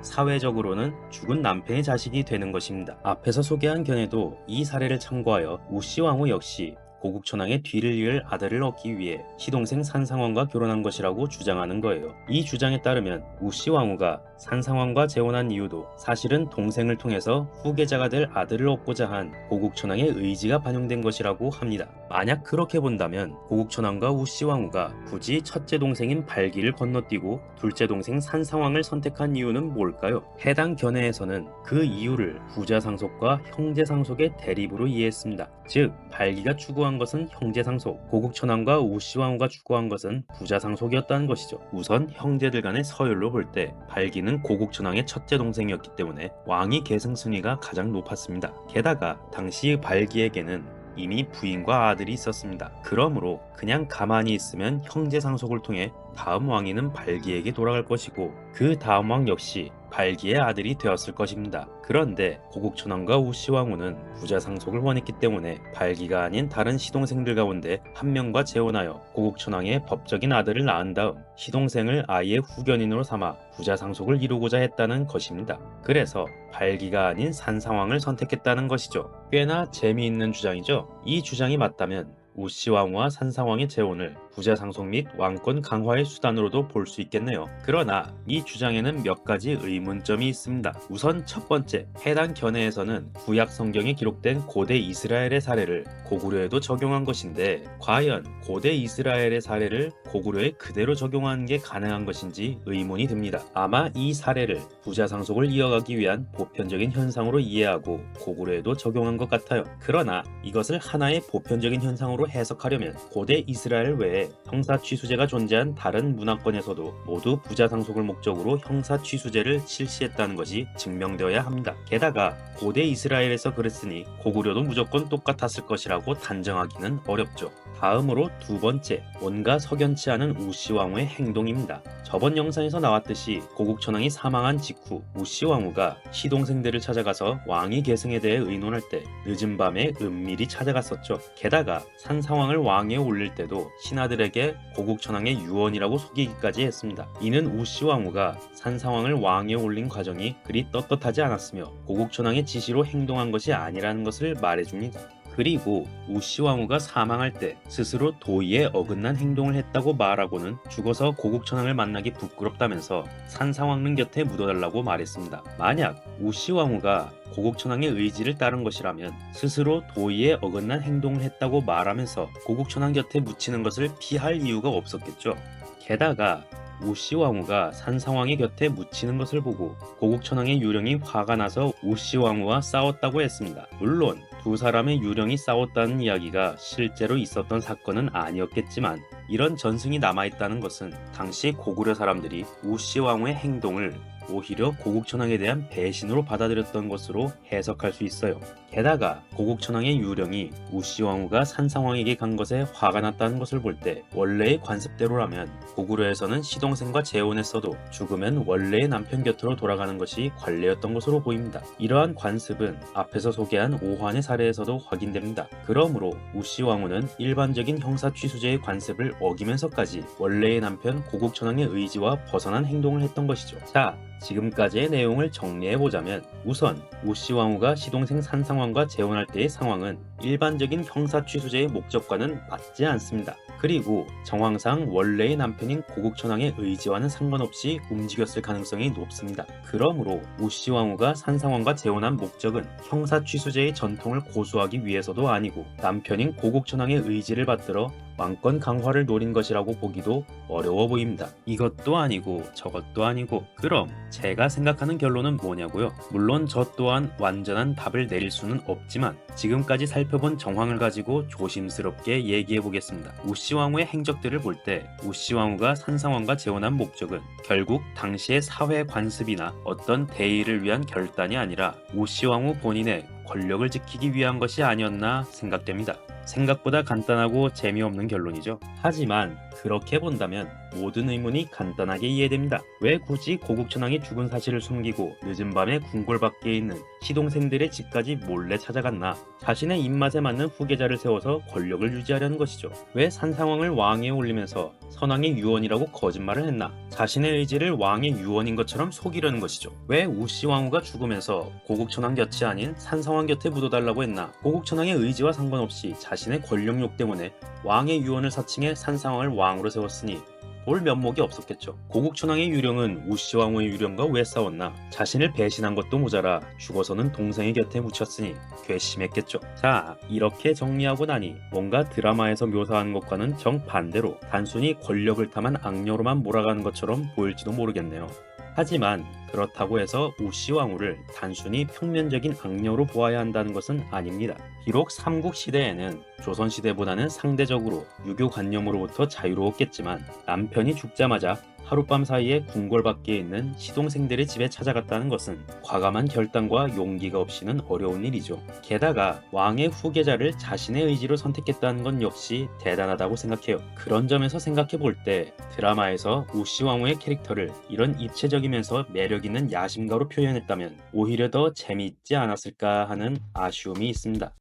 사회적으로는 죽은 남편의 자식이 되는 것입니다. 앞에서 소개한 견해도 이 사례를 참고하여 우시 왕후 역시 고국천왕의 뒤를 이을 아들을 얻기 위해 시동생 산상왕과 결혼한 것이라고 주장하는 거예요. 이 주장에 따르면 우시 왕후가 산상왕과 재혼한 이유도 사실은 동생을 통해서 후계자가 될 아들을 얻고자 한 고국천왕의 의지가 반영된 것이라고 합니다. 만약 그렇게 본다면 고국천왕과 우시 왕후가 굳이 첫째 동생인 발기를 건너뛰고 둘째 동생 산상왕을 선택한 이유는 뭘까요? 해당 견해에서는 그 이유를 부자상속과 형제상속의 대립으로 이해했습니다. 즉, 발기가 추구한 것은 형제상속, 고국천왕과 우시 왕후가 추구한 것은 부자상속이었다는 것이죠. 우선 형제들 간의 서열로 볼 때 발기는 고국천왕의 첫째 동생이었기 때문에 왕위 계승 순위가 가장 높았습니다. 게다가 당시 발기에게는 이미 부인과 아들이 있었습니다. 그러므로 그냥 가만히 있으면 형제 상속을 통해 다음 왕위는 발기에게 돌아갈 것이고 그 다음 왕 역시 발기의 아들이 되었을 것입니다. 그런데 고국천왕과 우시 왕후는 부자 상속을 원했기 때문에 발기가 아닌 다른 시동생들 가운데 한 명과 재혼하여 고국천왕의 법적인 아들을 낳은 다음 시동생을 아이의 후견인으로 삼아 부자 상속을 이루고자 했다는 것입니다. 그래서 발기가 아닌 산상왕을 선택했다는 것이죠. 꽤나 재미있는 주장이죠. 이 주장이 맞다면 우시 왕후와 산상왕의 재혼을 부자 상속 및 왕권 강화의 수단으로도 볼 수 있겠네요. 그러나 이 주장에는 몇 가지 의문점이 있습니다. 우선 첫 번째, 해당 견해에서는 구약 성경에 기록된 고대 이스라엘의 사례를 고구려에도 적용한 것인데 과연 고대 이스라엘의 사례를 고구려에 그대로 적용하는 게 가능한 것인지 의문이 듭니다. 아마 이 사례를 부자 상속을 이어가기 위한 보편적인 현상으로 이해하고 고구려에도 적용한 것 같아요. 그러나 이것을 하나의 보편적인 현상으로 해석하려면 고대 이스라엘 외에 형사취수제가 존재한 다른 문화권에서도 모두 부자 상속을 목적으로 형사취수제를 실시했다는 것이 증명되어야 합니다. 게다가 고대 이스라엘에서 그랬으니 고구려도 무조건 똑같았을 것이라고 단정하기는 어렵죠. 다음으로 두 번째, 뭔가 석연치 않은 우시 왕후의 행동입니다. 저번 영상에서 나왔듯이 고국천왕이 사망한 직후 우시 왕후가 시동생들을 찾아가서 왕위 계승에 대해 의논할 때 늦은 밤에 은밀히 찾아갔었죠. 게다가 산상왕을 왕위에 올릴 때도 신하들에게 고국천왕의 유언이라고 속이기까지 했습니다. 이는 우시 왕후가 산상왕을 왕위에 올린 과정이 그리 떳떳하지 않았으며 고국천왕의 지시로 행동한 것이 아니라는 것을 말해줍니다. 그리고 우시 왕후가 사망할 때 스스로 도의에 어긋난 행동을 했다고 말하고는 죽어서 고국천왕을 만나기 부끄럽다면서 산상왕릉 곁에 묻어달라고 말했습니다. 만약 우시 왕후가 고국천왕의 의지를 따른 것이라면 스스로 도의에 어긋난 행동을 했다고 말하면서 고국천왕 곁에 묻히는 것을 피할 이유가 없었겠죠. 게다가 우시 왕후가 산상왕의 곁에 묻히는 것을 보고 고국천왕의 유령이 화가 나서 우시 왕후와 싸웠다고 했습니다. 물론 두 사람의 유령이 싸웠다는 이야기가 실제로 있었던 사건은 아니었겠지만 이런 전승이 남아있다는 것은 당시 고구려 사람들이 우시 왕후의 행동을 오히려 고국천왕에 대한 배신으로 받아들였던 것으로 해석할 수 있어요. 게다가 고국천왕의 유령이 우시 왕후가 산상왕에게 간 것에 화가 났다는 것을 볼 때 원래의 관습대로라면 고구려에서는 시동생과 재혼했어도 죽으면 원래의 남편 곁으로 돌아가는 것이 관례였던 것으로 보입니다. 이러한 관습은 앞에서 소개한 오환의 사례에서도 확인됩니다. 그러므로 우시 왕후는 일반적인 형사취수제의 관습을 어기면서까지 원래의 남편 고국천왕의 의지와 벗어난 행동을 했던 것이죠. 자, 지금까지의 내용을 정리해보자면 우선 우시 왕후가 시동생 산상왕과 재혼할 때의 상황은 일반적인 형사취수제의 목적과는 맞지 않습니다. 그리고 정황상 원래의 남편인 고국천왕의 의지와는 상관없이 움직였을 가능성이 높습니다. 그러므로 우시 왕후가 산상왕과 재혼한 목적은 형사취수제의 전통을 고수하기 위해서도 아니고 남편인 고국천왕의 의지를 받들어 왕권 강화를 노린 것이라고 보기도 어려워 보입니다. 이것도 아니고 저것도 아니고 그럼 제가 생각하는 결론은 뭐냐고요? 물론 저 또한 완전한 답을 내릴 수는 없지만 지금까지 살펴본 정황을 가지고 조심스럽게 얘기해 보겠습니다. 우시 왕후의 행적들을 볼 때 우시 왕후가 산상왕과 재혼한 목적은 결국 당시의 사회 관습이나 어떤 대의를 위한 결단이 아니라 우시 왕후 본인의 권력을 지키기 위한 것이 아니었나 생각됩니다. 생각보다 간단하고 재미없는 결론이죠. 하지만 그렇게 본다면 모든 의문이 간단하게 이해됩니다. 왜 굳이 고국천왕이 죽은 사실을 숨기고 늦은 밤에 궁궐 밖에 있는 시동생들의 집까지 몰래 찾아갔나? 자신의 입맛에 맞는 후계자를 세워서 권력을 유지하려는 것이죠. 왜 산상왕을 왕위에 올리면서 선왕의 유언이라고 거짓말을 했나? 자신의 의지를 왕의 유언인 것처럼 속이려는 것이죠. 왜 우시왕후가 죽으면서 고국천왕 곁이 아닌 산상왕 곁에 묻어달라고 했나? 고국천왕의 의지와 상관없이 자신의 권력욕 때문에 왕의 유언을 사칭해 산상왕을 왕으로 세웠으니 볼 면목이 없었겠죠. 고국천왕의 유령은 우시왕후의 유령과 왜 싸웠나? 자신을 배신한 것도 모자라 죽어서는 동생의 곁에 묻혔으니 괘씸했겠죠. 자, 이렇게 정리하고 나니 뭔가 드라마에서 묘사하는 것과는 정반대로 단순히 권력을 탐한 악녀로만 몰아가는 것처럼 보일지도 모르겠네요. 하지만 그렇다고 해서 우시왕후를 단순히 평면적인 악녀로 보아야 한다는 것은 아닙니다. 비록 삼국시대에는 조선시대보다는 상대적으로 유교관념으로부터 자유로웠겠지만 남편이 죽자마자 하룻밤 사이에 궁궐 밖에 있는 시동생들의 집에 찾아갔다는 것은 과감한 결단과 용기가 없이는 어려운 일이죠. 게다가 왕의 후계자를 자신의 의지로 선택했다는 건 역시 대단하다고 생각해요. 그런 점에서 생각해 볼 때 드라마에서 우시왕후의 캐릭터를 이런 입체적이면서 매력 있는 야심가로 표현했다면 오히려 더 재미있지 않았을까 하는 아쉬움이 있습니다.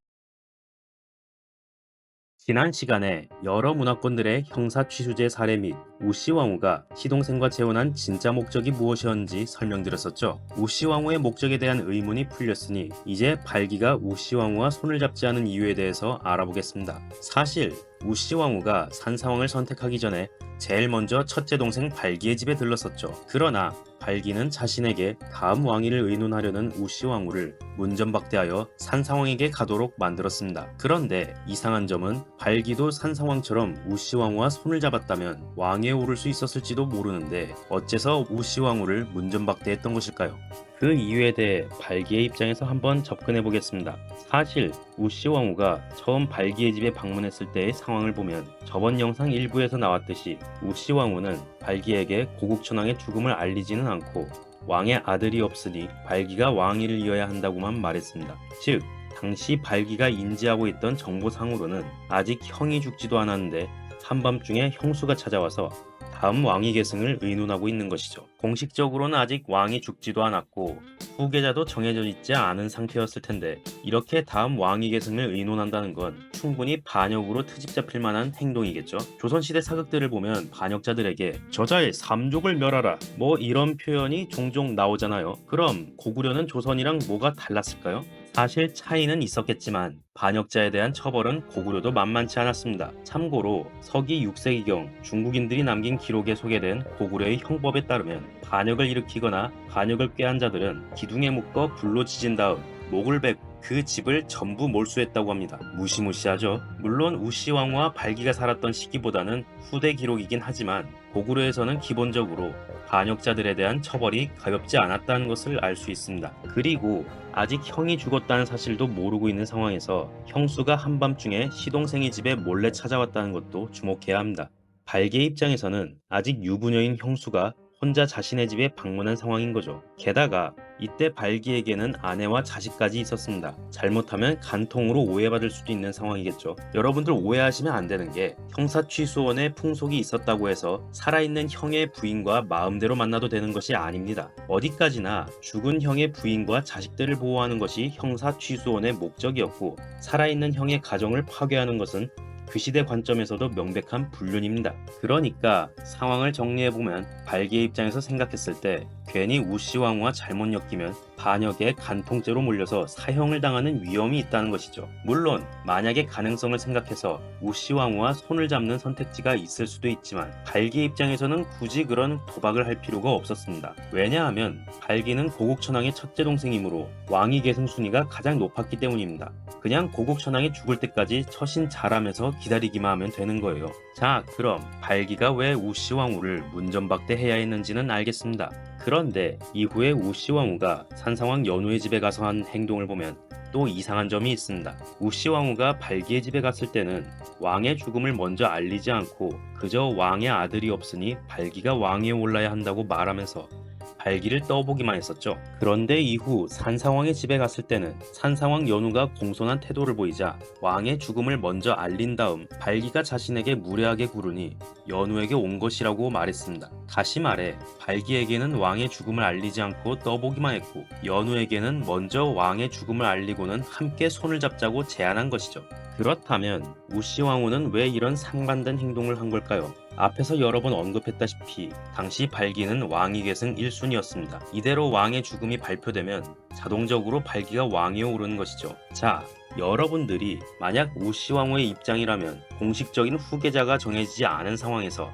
지난 시간에 여러 문화권들의 형사 취수제 사례 및 우시왕후가 시동생과 재혼한 진짜 목적이 무엇이었는지 설명드렸었죠. 우시왕후의 목적에 대한 의문이 풀렸으니 이제 발기가 우시왕후와 손을 잡지 않은 이유에 대해서 알아보겠습니다. 사실 우시왕후가 산상왕을 선택하기 전에 제일 먼저 첫째 동생 발기의 집에 들렀었죠. 그러나 발기는 자신에게 다음 왕위를 의논하려는 우시왕후를 문전박대하여 산상왕에게 가도록 만들었습니다. 그런데 이상한 점은 발기도 산상왕처럼 우시왕후와 손을 잡았다면 왕위에 오를 수 있었을지도 모르는데 어째서 우시왕후를 문전박대했던 것일까요? 그 이유에 대해 발기의 입장에서 한번 접근해 보겠습니다. 사실 우시왕후가 처음 발기의 집에 방문했을 때의 상황을 보면 저번 영상 일부에서 나왔듯이 우시왕후는 발기에게 고국천왕의 죽음을 알리지는 않고 왕의 아들이 없으니 발기가 왕위를 이어야 한다고만 말했습니다. 즉 당시 발기가 인지하고 있던 정보상으로는 아직 형이 죽지도 않았는데 한밤중에 형수가 찾아와서 다음 왕위 계승을 의논하고 있는 것이죠. 공식적으로는 아직 왕이 죽지도 않았고 후계자도 정해져 있지 않은 상태였을 텐데 이렇게 다음 왕위 계승을 의논한다는 건 충분히 반역으로 트집 잡힐 만한 행동이겠죠. 조선시대 사극들을 보면 반역자들에게 저자의 삼족을 멸하라 뭐 이런 표현이 종종 나오잖아요. 그럼 고구려는 조선이랑 뭐가 달랐을까요? 사실 차이는 있었겠지만 반역자에 대한 처벌은 고구려도 만만치 않았습니다. 참고로 서기 6세기경 중국인들이 남긴 기록에 소개된 고구려의 형법에 따르면 반역을 일으키거나 반역을 꾀한 자들은 기둥에 묶어 불로 지진 다음 목을 베고 그 집을 전부 몰수했다고 합니다. 무시무시하죠. 물론 우시왕후와 발기가 살았던 시기보다는 후대 기록이긴 하지만 고구려에서는 기본적으로 반역자들에 대한 처벌이 가볍지 않았다는 것을 알 수 있습니다. 그리고 아직 형이 죽었다는 사실도 모르고 있는 상황에서 형수가 한밤중에 시동생의 집에 몰래 찾아왔다는 것도 주목해야 합니다. 발기의 입장에서는 아직 유부녀인 형수가 혼자 자신의 집에 방문한 상황인 거죠. 게다가 이때 발기에게는 아내와 자식까지 있었습니다. 잘못하면 간통으로 오해받을 수도 있는 상황이겠죠. 여러분들 오해하시면 안 되는 게 형사취수원에 풍속이 있었다고 해서 살아있는 형의 부인과 마음대로 만나도 되는 것이 아닙니다. 어디까지나 죽은 형의 부인과 자식들을 보호하는 것이 형사취수원의 목적이었고 살아있는 형의 가정을 파괴하는 것은 그 시대 관점에서도 명백한 불륜입니다. 그러니까 상황을 정리해보면 발기의 입장에서 생각했을 때 괜히 우시왕후와 잘못 엮이면 반역에 간통죄로 몰려서 사형을 당하는 위험이 있다는 것이죠. 물론 만약의 가능성을 생각해서 우시왕후와 손을 잡는 선택지가 있을 수도 있지만 발기의 입장에서는 굳이 그런 도박을 할 필요가 없었습니다. 왜냐하면 발기는 고국천왕의 첫째 동생이므로 왕위 계승 순위가 가장 높았기 때문입니다. 그냥 고국천왕이 죽을 때까지 처신 잘하면서 기다리기만 하면 되는 거예요. 자, 그럼 발기가 왜 우시왕후를 문전박대해야 했는지는 알겠습니다. 그런데 이후에 우시왕후가 산상왕 연우의 집에 가서 한 행동을 보면 또 이상한 점이 있습니다. 우시왕후가 발기의 집에 갔을 때는 왕의 죽음을 먼저 알리지 않고 그저 왕의 아들이 없으니 발기가 왕위에 올라야 한다고 말하면서 발기를 떠보기만 했었죠. 그런데 이후 산상왕의 집에 갔을 때는 산상왕 연우가 공손한 태도를 보이자 왕의 죽음을 먼저 알린 다음 발기가 자신에게 무례하게 구르니 연우에게 온 것이라고 말했습니다. 다시 말해 발기에게는 왕의 죽음을 알리지 않고 떠보기만 했고 연우에게는 먼저 왕의 죽음을 알리고는 함께 손을 잡자고 제안한 것이죠. 그렇다면 우시왕후는 왜 이런 상반된 행동을 한 걸까요? 앞에서 여러 번 언급했다시피 당시 발기는 왕위 계승 1순위였습니다. 이대로 왕의 죽음이 발표되면 자동적으로 발기가 왕위에 오르는 것이죠. 자, 여러분들이 만약 우시왕후의 입장이라면 공식적인 후계자가 정해지지 않은 상황에서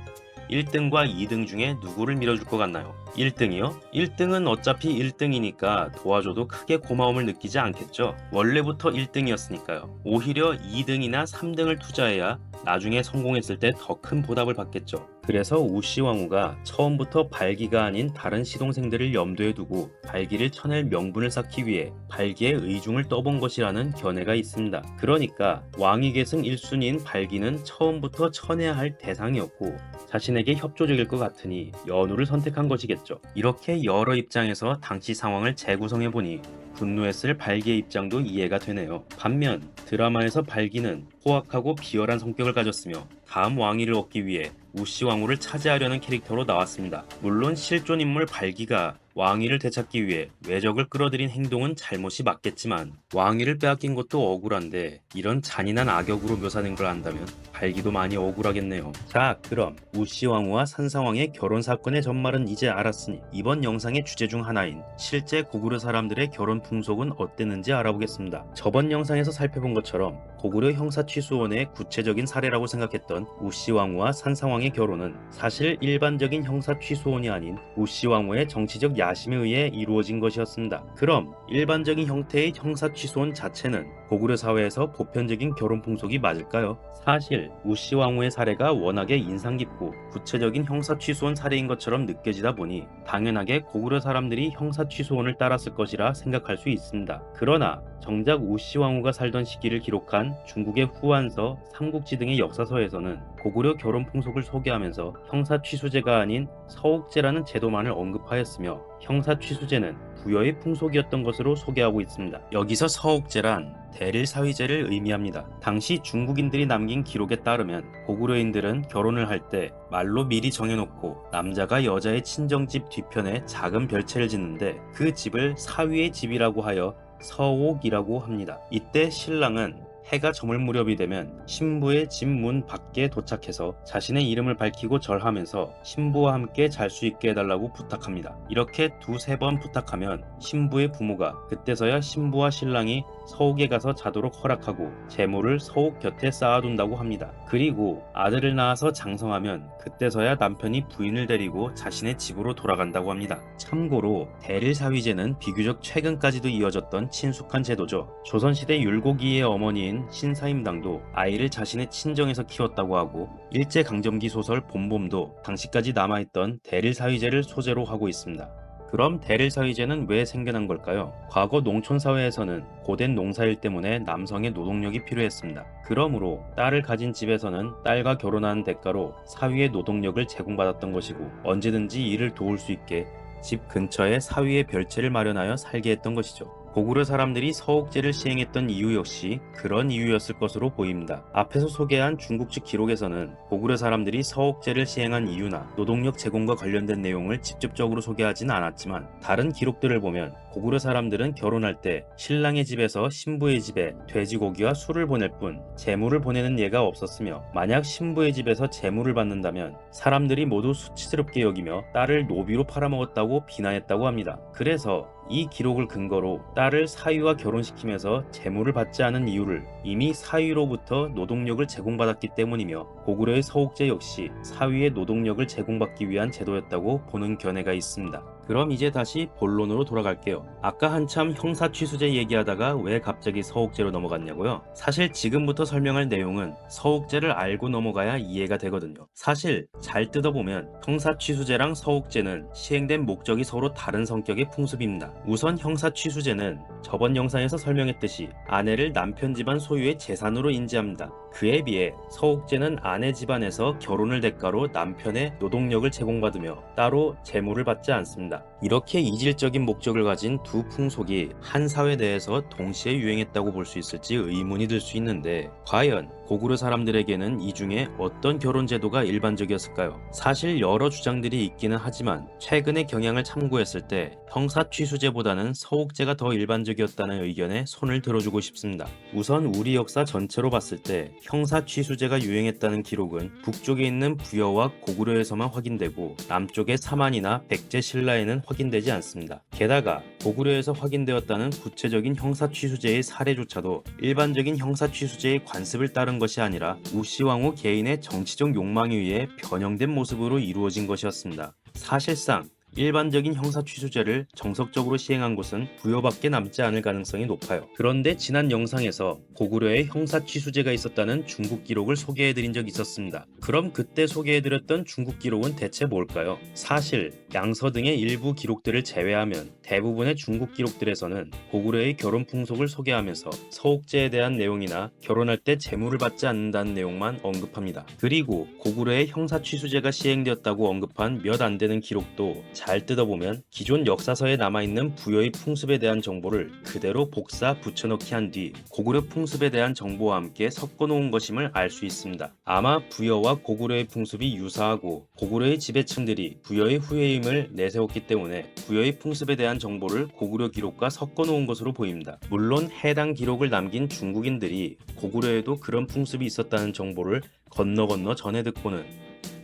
1등과 2등 중에 누구를 밀어줄 것 같나요? 1등이요? 1등은 어차피 1등이니까 도와줘도 크게 고마움을 느끼지 않겠죠? 원래부터 1등이었으니까요. 오히려 2등이나 3등을 투자해야 나중에 성공했을 때 더 큰 보답을 받겠죠. 그래서 우시왕후가 처음부터 발기가 아닌 다른 시동생들을 염두에 두고 발기를 쳐낼 명분을 쌓기 위해 발기의 의중을 떠본 것이라는 견해가 있습니다. 그러니까 왕위 계승 1순위인 발기는 처음부터 쳐내야 할 대상이었고 자신에게 협조적일 것 같으니 연우를 선택한 것이겠죠. 이렇게 여러 입장에서 당시 상황을 재구성해보니 분노했을 발기의 입장도 이해가 되네요. 반면 드라마에서 발기는 포악하고 비열한 성격을 가졌으며 다음 왕위를 얻기 위해 우시왕후를 차지하려는 캐릭터로 나왔습니다. 물론 실존 인물 발기가 왕위를 되찾기 위해 외적을 끌어들인 행동은 잘못이 맞겠지만 왕위를 빼앗긴 것도 억울한데 이런 잔인한 악역으로 묘사된 걸 안다면 발기도 많이 억울하겠네요. 자, 그럼 우시왕후와 산상왕의 결혼 사건의 전말은 이제 알았으니 이번 영상의 주제 중 하나인 실제 고구려 사람들의 결혼 풍속은 어땠는지 알아보겠습니다. 저번 영상에서 살펴본 것처럼 고구려 형사취수원의 구체적인 사례라고 생각했던 우시왕후와 산상왕의 결혼은 사실 일반적인 형사취수원이 아닌 우시왕후의 정치적 야심에 의해 이루어진 것이었습니다. 그럼 일반적인 형태의 형사취수원 자체는 고구려 사회에서 보편적인 결혼 풍속이 맞을까요? 사실 우시왕후의 사례가 워낙에 인상 깊고 구체적인 형사취수원 사례인 것처럼 느껴지다 보니 당연하게 고구려 사람들이 형사취수원을 따랐을 것이라 생각할 수 있습니다. 그러나 정작 우시왕후가 살던 시기를 기록한 중국의 후한서, 삼국지 등의 역사서에서는 고구려 결혼 풍속을 소개하면서 형사취수제가 아닌 서옥제라는 제도만을 언급하였으며 형사취수제는 부여의 풍속이었던 것으로 소개하고 있습니다. 여기서 서옥제란 대릴사위제를 의미합니다. 당시 중국인들이 남긴 기록에 따르면 고구려인들은 결혼을 할 때 말로 미리 정해놓고 남자가 여자의 친정집 뒤편에 작은 별채를 짓는데 그 집을 사위의 집이라고 하여 서옥이라고 합니다. 이때 신랑은 해가 저물 무렵이 되면 신부의 집 문 밖에 도착해서 자신의 이름을 밝히고 절하면서 신부와 함께 잘 수 있게 해달라고 부탁합니다. 이렇게 두세 번 부탁하면 신부의 부모가 그때서야 신부와 신랑이 서옥에 가서 자도록 허락하고 재물을 서옥 곁에 쌓아둔다고 합니다. 그리고 아들을 낳아서 장성하면 그때서야 남편이 부인을 데리고 자신의 집으로 돌아간다고 합니다. 참고로 대릴사위제는 비교적 최근까지도 이어졌던 친숙한 제도죠. 조선시대 율곡이의 어머니인 신사임당도 아이를 자신의 친정에서 키웠다고 하고 일제강점기 소설 봄봄도 당시까지 남아있던 대릴사위제를 소재로 하고 있습니다. 그럼 대릴사위제는 왜 생겨난 걸까요? 과거 농촌사회에서는 고된 농사일 때문에 남성의 노동력이 필요했습니다. 그러므로 딸을 가진 집에서는 딸과 결혼하는 대가로 사위의 노동력을 제공받았던 것이고 언제든지 이를 도울 수 있게 집 근처에 사위의 별채를 마련하여 살게 했던 것이죠. 고구려 사람들이 서옥제를 시행했던 이유 역시 그런 이유였을 것으로 보입니다. 앞에서 소개한 중국 측 기록에서는 고구려 사람들이 서옥제를 시행한 이유나 노동력 제공과 관련된 내용을 직접적으로 소개하지는 않았지만 다른 기록들을 보면 고구려 사람들은 결혼할 때 신랑의 집에서 신부의 집에 돼지고기와 술을 보낼 뿐 재물을 보내는 예가 없었으며 만약 신부의 집에서 재물을 받는다면 사람들이 모두 수치스럽게 여기며 딸을 노비로 팔아먹었다고 비난했다고 합니다. 그래서 이 기록을 근거로 딸을 사위와 결혼시키면서 재물을 받지 않은 이유를 이미 사위로부터 노동력을 제공받았기 때문이며 고구려의 서옥제 역시 사위의 노동력을 제공받기 위한 제도였다고 보는 견해가 있습니다. 그럼 이제 다시 본론으로 돌아갈게요. 아까 한참 형사취수제 얘기하다가 왜 갑자기 서옥제로 넘어갔냐고요? 사실 지금부터 설명할 내용은 서옥제를 알고 넘어가야 이해가 되거든요. 사실 잘 뜯어보면 형사취수제랑 서옥제는 시행된 목적이 서로 다른 성격의 풍습입니다. 우선 형사취수제는 저번 영상에서 설명했듯이 아내를 남편 집안 소유의 재산으로 인지합니다. 그에 비해 서옥제는 아내 집안에서 결혼을 대가로 남편의 노동력을 제공받으며 따로 재물을 받지 않습니다. 이렇게 이질적인 목적을 가진 두 풍속이 한 사회 내에서 동시에 유행했다고 볼 수 있을지 의문이 들 수 있는데, 과연 고구려 사람들에게는 이 중에 어떤 결혼 제도가 일반적이었을까요? 사실 여러 주장들이 있기는 하지만 최근의 경향을 참고했을 때 형사취수제보다는 서옥제가 더 일반적이었다는 의견에 손을 들어주고 싶습니다. 우선 우리 역사 전체로 봤을 때 형사취수제가 유행했다는 기록은 북쪽에 있는 부여와 고구려에서만 확인되고 남쪽의 사만이나 백제신라에는 확인되지 않습니다. 게다가 고구려에서 확인되었다는 구체적인 형사취수제의 사례조차도 일반적인 형사취수제의 관습을 따른 것이 아니라 우시왕후 개인의 정치적 욕망에 의해 변형된 모습으로 이루어진 것이었습니다. 사실상 일반적인 형사취수제를 정석적으로 시행한 곳은 부여밖에 남지 않을 가능성이 높아요. 그런데 지난 영상에서 고구려에 형사취수제가 있었다는 중국 기록을 소개해드린 적이 있었습니다. 그럼 그때 소개해드렸던 중국 기록은 대체 뭘까요? 사실 양서 등의 일부 기록들을 제외하면 대부분의 중국 기록들에서는 고구려의 결혼 풍속을 소개하면서 서옥제에 대한 내용이나 결혼할 때 재물을 받지 않는다는 내용만 언급합니다. 그리고 고구려의 형사취수제가 시행되었다고 언급한 몇 안 되는 기록도 잘 뜯어보면 기존 역사서에 남아있는 부여의 풍습에 대한 정보를 그대로 복사 붙여넣기 한 뒤 고구려 풍습에 대한 정보와 함께 섞어놓은 것임을 알 수 있습니다. 아마 부여와 고구려의 풍습이 유사하고 고구려의 지배층들이 부여의 후예임을 내세웠기 때문에 부여의 풍습에 대한 정보를 고구려 기록과 섞어놓은 것으로 보입니다. 물론 해당 기록을 남긴 중국인들이 고구려에도 그런 풍습이 있었다는 정보를 건너 전해 듣고는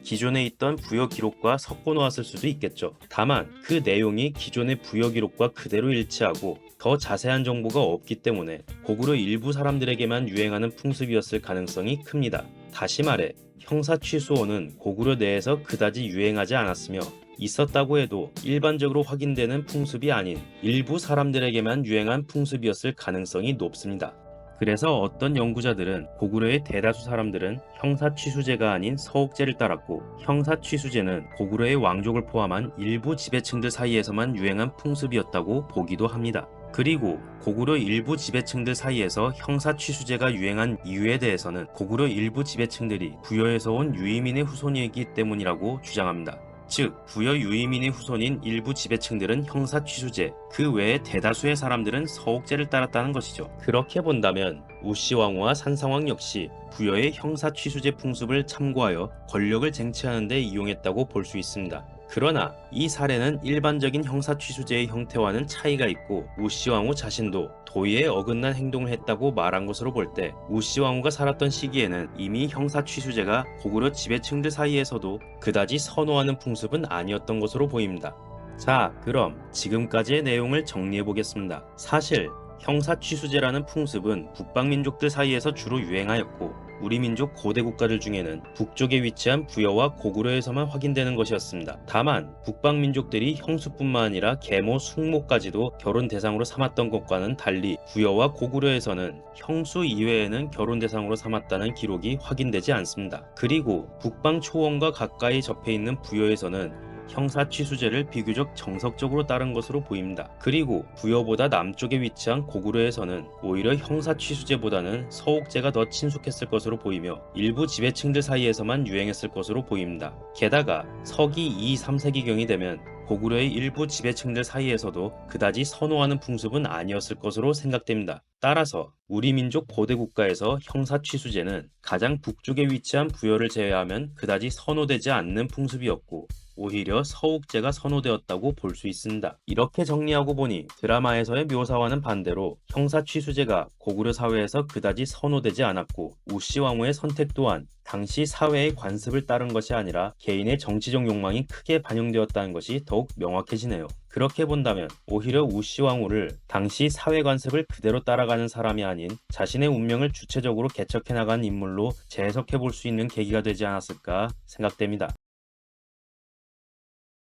기존에 있던 부여 기록과 섞어 놓았을 수도 있겠죠. 다만 그 내용이 기존의 부여 기록과 그대로 일치하고 더 자세한 정보가 없기 때문에 고구려 일부 사람들에게만 유행하는 풍습이었을 가능성이 큽니다. 다시 말해 형사취수어는 고구려 내에서 그다지 유행하지 않았으며 있었다고 해도 일반적으로 확인되는 풍습이 아닌 일부 사람들에게만 유행한 풍습이었을 가능성이 높습니다. 그래서 어떤 연구자들은 고구려의 대다수 사람들은 형사취수제가 아닌 서옥제를 따랐고 형사취수제는 고구려의 왕족을 포함한 일부 지배층들 사이에서만 유행한 풍습이었다고 보기도 합니다. 그리고 고구려 일부 지배층들 사이에서 형사취수제가 유행한 이유에 대해서는 고구려 일부 지배층들이 부여에서 온 유이민의 후손이기 때문이라고 주장합니다. 즉 부여 유이민의 후손인 일부 지배층들은 형사취수제, 그 외에 대다수의 사람들은 서옥제를 따랐다는 것이죠. 그렇게 본다면 우시왕후와 산상왕 역시 부여의 형사취수제 풍습을 참고하여 권력을 쟁취하는 데 이용했다고 볼 수 있습니다. 그러나 이 사례는 일반적인 형사취수제의 형태와는 차이가 있고 우시왕후 자신도 도의에 어긋난 행동을 했다고 말한 것으로 볼 때 우시왕후가 살았던 시기에는 이미 형사취수제가 고구려 지배층들 사이에서도 그다지 선호하는 풍습은 아니었던 것으로 보입니다. 자, 그럼 지금까지의 내용을 정리해 보겠습니다. 사실 형사취수제라는 풍습은 북방민족들 사이에서 주로 유행하였고 우리 민족 고대 국가들 중에는 북쪽에 위치한 부여와 고구려에서만 확인되는 것이었습니다. 다만 북방 민족들이 형수뿐만 아니라 계모, 숙모까지도 결혼 대상으로 삼았던 것과는 달리 부여와 고구려에서는 형수 이외에는 결혼 대상으로 삼았다는 기록이 확인되지 않습니다. 그리고 북방 초원과 가까이 접해 있는 부여에서는 형사취수제를 비교적 정석적으로 따른 것으로 보입니다. 그리고 부여보다 남쪽에 위치한 고구려에서는 오히려 형사취수제보다는 서옥제가 더 친숙했을 것으로 보이며 일부 지배층들 사이에서만 유행했을 것으로 보입니다. 게다가 서기 2, 3세기경이 되면 고구려의 일부 지배층들 사이에서도 그다지 선호하는 풍습은 아니었을 것으로 생각됩니다. 따라서 우리 민족 고대 국가에서 형사취수제는 가장 북쪽에 위치한 부여를 제외하면 그다지 선호되지 않는 풍습이었고 오히려 서옥제가 선호되었다고 볼 수 있습니다. 이렇게 정리하고 보니 드라마에서의 묘사와는 반대로 형사취수제가 고구려 사회에서 그다지 선호되지 않았고 우시왕후의 선택 또한 당시 사회의 관습을 따른 것이 아니라 개인의 정치적 욕망이 크게 반영되었다는 것이 더욱 명확해지네요. 그렇게 본다면 오히려 우시왕후를 당시 사회 관습을 그대로 따라가는 사람이 아닌 자신의 운명을 주체적으로 개척해 나간 인물로 재해석해 볼 수 있는 계기가 되지 않았을까 생각됩니다.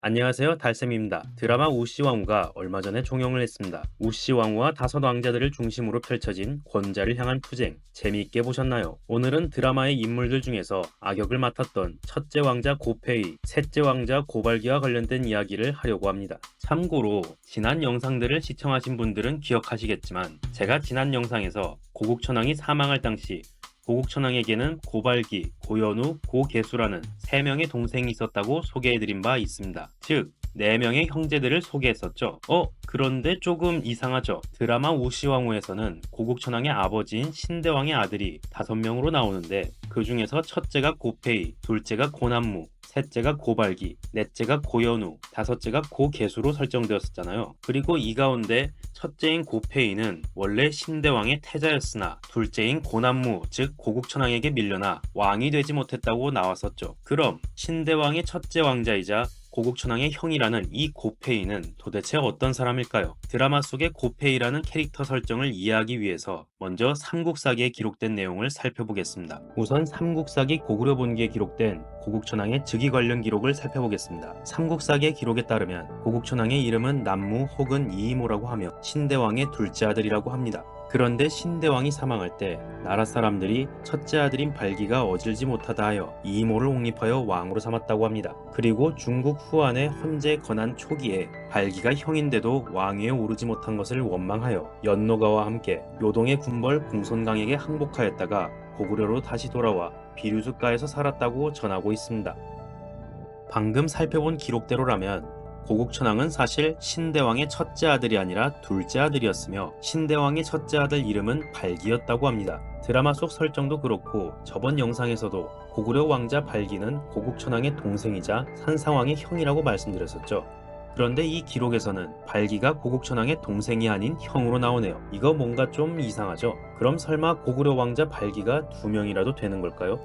안녕하세요, 달쌤입니다. 드라마 우시왕후가 얼마 전에 종영을 했습니다. 우시왕후와 다섯 왕자들을 중심으로 펼쳐진 권자를 향한 투쟁, 재미있게 보셨나요? 오늘은 드라마의 인물들 중에서 악역을 맡았던 첫째 왕자 고페이, 셋째 왕자 고발기와 관련된 이야기를 하려고 합니다. 참고로 지난 영상들을 시청하신 분들은 기억하시겠지만 제가 지난 영상에서 고국천왕이 사망할 당시 고국천왕에게는 고발기, 고연우, 고개수라는 3명의 동생이 있었다고 소개해드린 바 있습니다. 즉 4명의 형제들을 소개했었죠. 그런데 조금 이상하죠. 드라마 우시왕후에서는 고국천왕의 아버지인 신대왕의 아들이 5명으로 나오는데 그 중에서 첫째가 고페이, 둘째가 고난무, 셋째가 고발기, 넷째가 고연우, 다섯째가 고개수로 설정되었었잖아요. 그리고 이 가운데 첫째인 고페이는 원래 신대왕의 태자였으나 둘째인 고난무, 즉 고국천왕에게 밀려나 왕이 되지 못했다고 나왔었죠. 그럼 신대왕의 첫째 왕자이자 고국천왕의 형이라는 이 고페이는 도대체 어떤 사람일까요? 드라마 속의 고페이라는 캐릭터 설정을 이해하기 위해서 먼저 삼국사기에 기록된 내용을 살펴보겠습니다. 우선 삼국사기 고구려본기에 기록된 고국천왕의 즉위 관련 기록을 살펴보겠습니다. 삼국사기의 기록에 따르면 고국천왕의 이름은 남무 혹은 이이모라고 하며 신대왕의 둘째 아들이라고 합니다. 그런데 신대왕이 사망할 때 나라 사람들이 첫째 아들인 발기가 어질지 못하다 하여 이이모를 옹립하여 왕으로 삼았다고 합니다. 그리고 중국 후한의 헌제 건한 초기에 발기가 형인데도 왕위에 오르지 못한 것을 원망하여 연노가와 함께 요동의 군벌 공손강에게 항복하였다가 고구려로 다시 돌아와 비류수가에서 살았다고 전하고 있습니다. 방금 살펴본 기록대로라면 고국천왕은 사실 신대왕의 첫째 아들이 아니라 둘째 아들이었으며 신대왕의 첫째 아들 이름은 발기였다고 합니다. 드라마 속 설정도 그렇고 저번 영상에서도 고구려 왕자 발기는 고국천왕의 동생이자 산상왕의 형이라고 말씀드렸었죠. 그런데 이 기록에서는 발기가 고국천왕의 동생이 아닌 형으로 나오네요. 이거 뭔가 좀 이상하죠? 그럼 설마 고구려 왕자 발기가 2명이라도 되는 걸까요?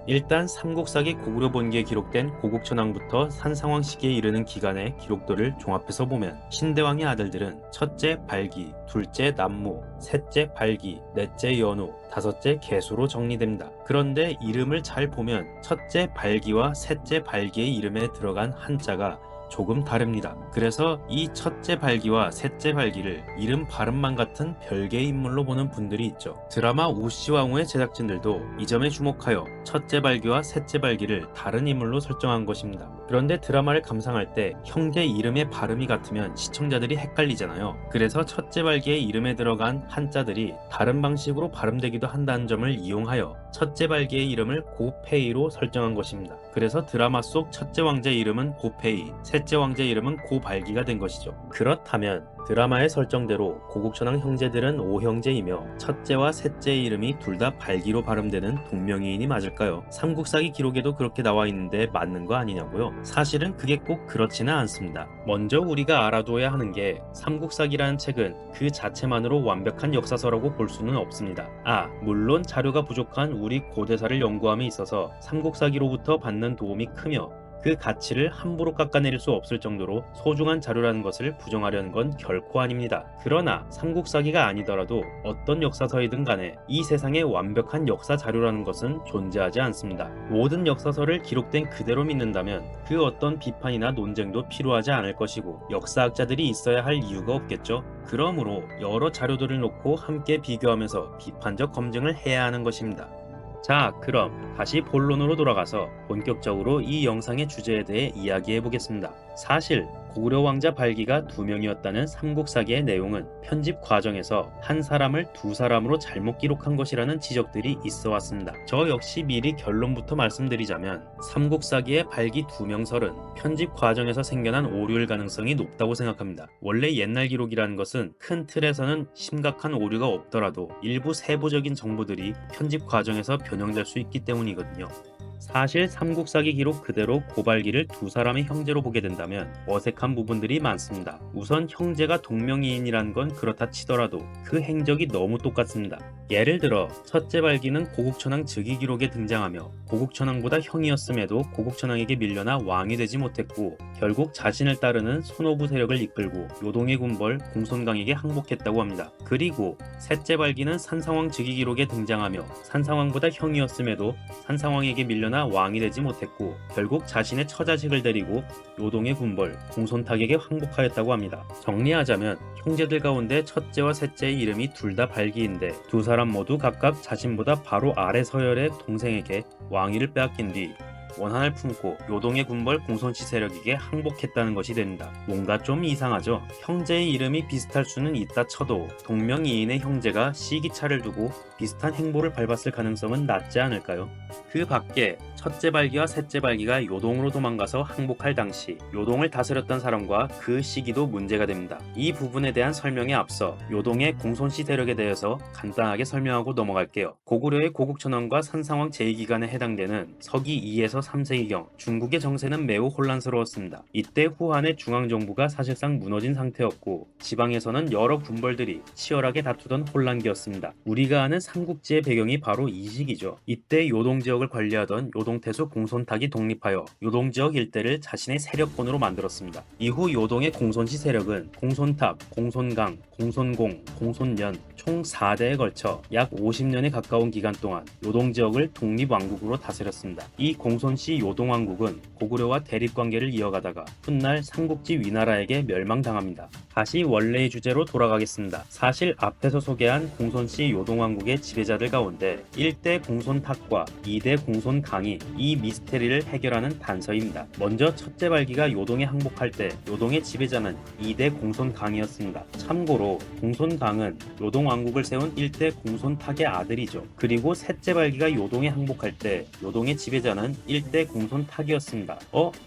일단 삼국사기 고구려본기에 기록된 고국천왕부터 산상왕 시기에 이르는 기간의 기록들을 종합해서 보면 신대왕의 아들들은 첫째 발기, 둘째 남무, 셋째 발기, 넷째 연우, 다섯째 개수로 정리됩니다. 그런데 이름을 잘 보면 첫째 발기와 셋째 발기의 이름에 들어간 한자가 조금 다릅니다. 그래서 이 첫째 발기와 셋째 발기를 이름 발음만 같은 별개의 인물로 보는 분들이 있죠. 드라마 우시왕후의 제작진들도 이 점에 주목하여 첫째 발기와 셋째 발기를 다른 인물로 설정한 것입니다. 그런데 드라마를 감상할 때 형제 이름의 발음이 같으면 시청자들이 헷갈리잖아요. 그래서 첫째 발기의 이름에 들어간 한자들이 다른 방식으로 발음되기도 한다는 점을 이용하여 첫째 발기의 이름을 고페이로 설정한 것입니다. 그래서 드라마 속 첫째 왕자의 이름은 고페이, 셋째 왕자의 이름은 고발기가 된 것이죠. 그렇다면 드라마의 설정대로 고국천왕 형제들은 5형제이며 첫째와 셋째의 이름이 둘 다 발기로 발음되는 동명이인이 맞을까요? 삼국사기 기록에도 그렇게 나와 있는데 맞는 거 아니냐고요? 사실은 그게 꼭 그렇지는 않습니다. 먼저 우리가 알아둬야 하는 게 삼국사기라는 책은 그 자체만으로 완벽한 역사서라고 볼 수는 없습니다. 물론 자료가 부족한 우리 고대사를 연구함에 있어서 삼국사기로부터 받는 도움이 크며 그 가치를 함부로 깎아내릴 수 없을 정도로 소중한 자료라는 것을 부정하려는 건 결코 아닙니다. 그러나 삼국사기가 아니더라도 어떤 역사서이든 간에 이 세상에 완벽한 역사 자료라는 것은 존재하지 않습니다. 모든 역사서를 기록된 그대로 믿는다면 그 어떤 비판이나 논쟁도 필요하지 않을 것이고 역사학자들이 있어야 할 이유가 없겠죠. 그러므로 여러 자료들을 놓고 함께 비교하면서 비판적 검증을 해야 하는 것입니다. 자, 그럼 다시 본론으로 돌아가서 본격적으로 이 영상의 주제에 대해 이야기해 보겠습니다. 사실 고구려 왕자 발기가 2명이었다는 삼국사기의 내용은 편집 과정에서 한 사람을 2사람으로 잘못 기록한 것이라는 지적들이 있어 왔습니다. 저 역시 미리 결론부터 말씀드리자면 삼국사기의 발기 2명설은 편집 과정에서 생겨난 오류일 가능성이 높다고 생각합니다. 원래 옛날 기록이라는 것은 큰 틀에서는 심각한 오류가 없더라도 일부 세부적인 정보들이 편집 과정에서 변형될 수 있기 때문이거든요. 사실 삼국사기 기록 그대로 고발기를 2사람의 형제로 보게 된다면 어색한 부분들이 많습니다. 우선 형제가 동명이인이란 건 그렇다 치더라도 그 행적이 너무 똑같습니다. 예를 들어 첫째 발기는 고국천왕 즉위 기록에 등장하며 고국천왕보다 형이었음에도 고국천왕에게 밀려나 왕이 되지 못했고 결국 자신을 따르는 손오부 세력을 이끌고 요동의 군벌 공손강에게 항복했다고 합니다. 그리고 셋째 발기는 산상왕 즉위 기록에 등장하며 산상왕보다 형이었음에도 산상왕에게 밀려나 왕이 되지 못했고 결국 자신의 처자식을 데리고 요동의 군벌 공손탁에게 항복하였다고 합니다. 정리하자면 형제들 가운데 첫째와 셋째의 이름이 둘 다 발기인데 2사람 모두 각각 자신보다 바로 아래 서열의 동생에게 왕위를 빼앗긴 뒤 원한을 품고 요동의 군벌 공손씨 세력에게 항복했다는 것이 됩니다. 뭔가 좀 이상하죠? 형제의 이름이 비슷할 수는 있다 쳐도 동명이인의 형제가 시기차를 두고 비슷한 행보를 밟았을 가능성은 낮지 않을까요? 그 밖에 첫째 발기와 셋째 발기가 요동으로 도망가서 항복할 당시 요동을 다스렸던 사람과 그 시기도 문제가 됩니다. 이 부분에 대한 설명에 앞서 요동의 공손씨 세력에 대해서 간단하게 설명하고 넘어갈게요. 고구려의 고국천왕과 산상왕 제2기간에 해당되는 서기 2에서 3세기경 중국의 정세는 매우 혼란스러웠습니다. 이때 후한의 중앙정부가 사실상 무너진 상태였고 지방에서는 여러 군벌들이 치열하게 다투던 혼란기였습니다. 우리가 아는 삼국지의 배경이 바로 이 시기죠. 이때 요동 지역을 관리하던 요동태수 공손탁이 독립하여 요동 지역 일대를 자신의 세력권으로 만들었습니다. 이후 요동의 공손씨 세력은 공손탑, 공손강, 공손공, 공손년 총 4대에 걸쳐 약 50년에 가까운 기간 동안 요동 지역을 독립왕국으로 다스렸습니다. 이 공손씨 요동왕국은 고구려와 대립관계를 이어가다가 훗날 삼국지 위나라에게 멸망당합니다. 다시 원래의 주제로 돌아가겠습니다. 사실 앞에서 소개한 공손씨 요동왕국의 지배자들 가운데 1대 공손탁과 2대 공손강이 이 미스테리를 해결하는 단서입니다. 먼저 첫째 발기가 요동에 항복할 때 요동의 지배자는 2대 공손강이었습니다. 참고로 공손강은 요동왕국을 세운 1대 공손탁의 아들이죠. 그리고 셋째 발기가 요동에 항복할 때 요동의 지배자는 1대 공손탁이었습니다.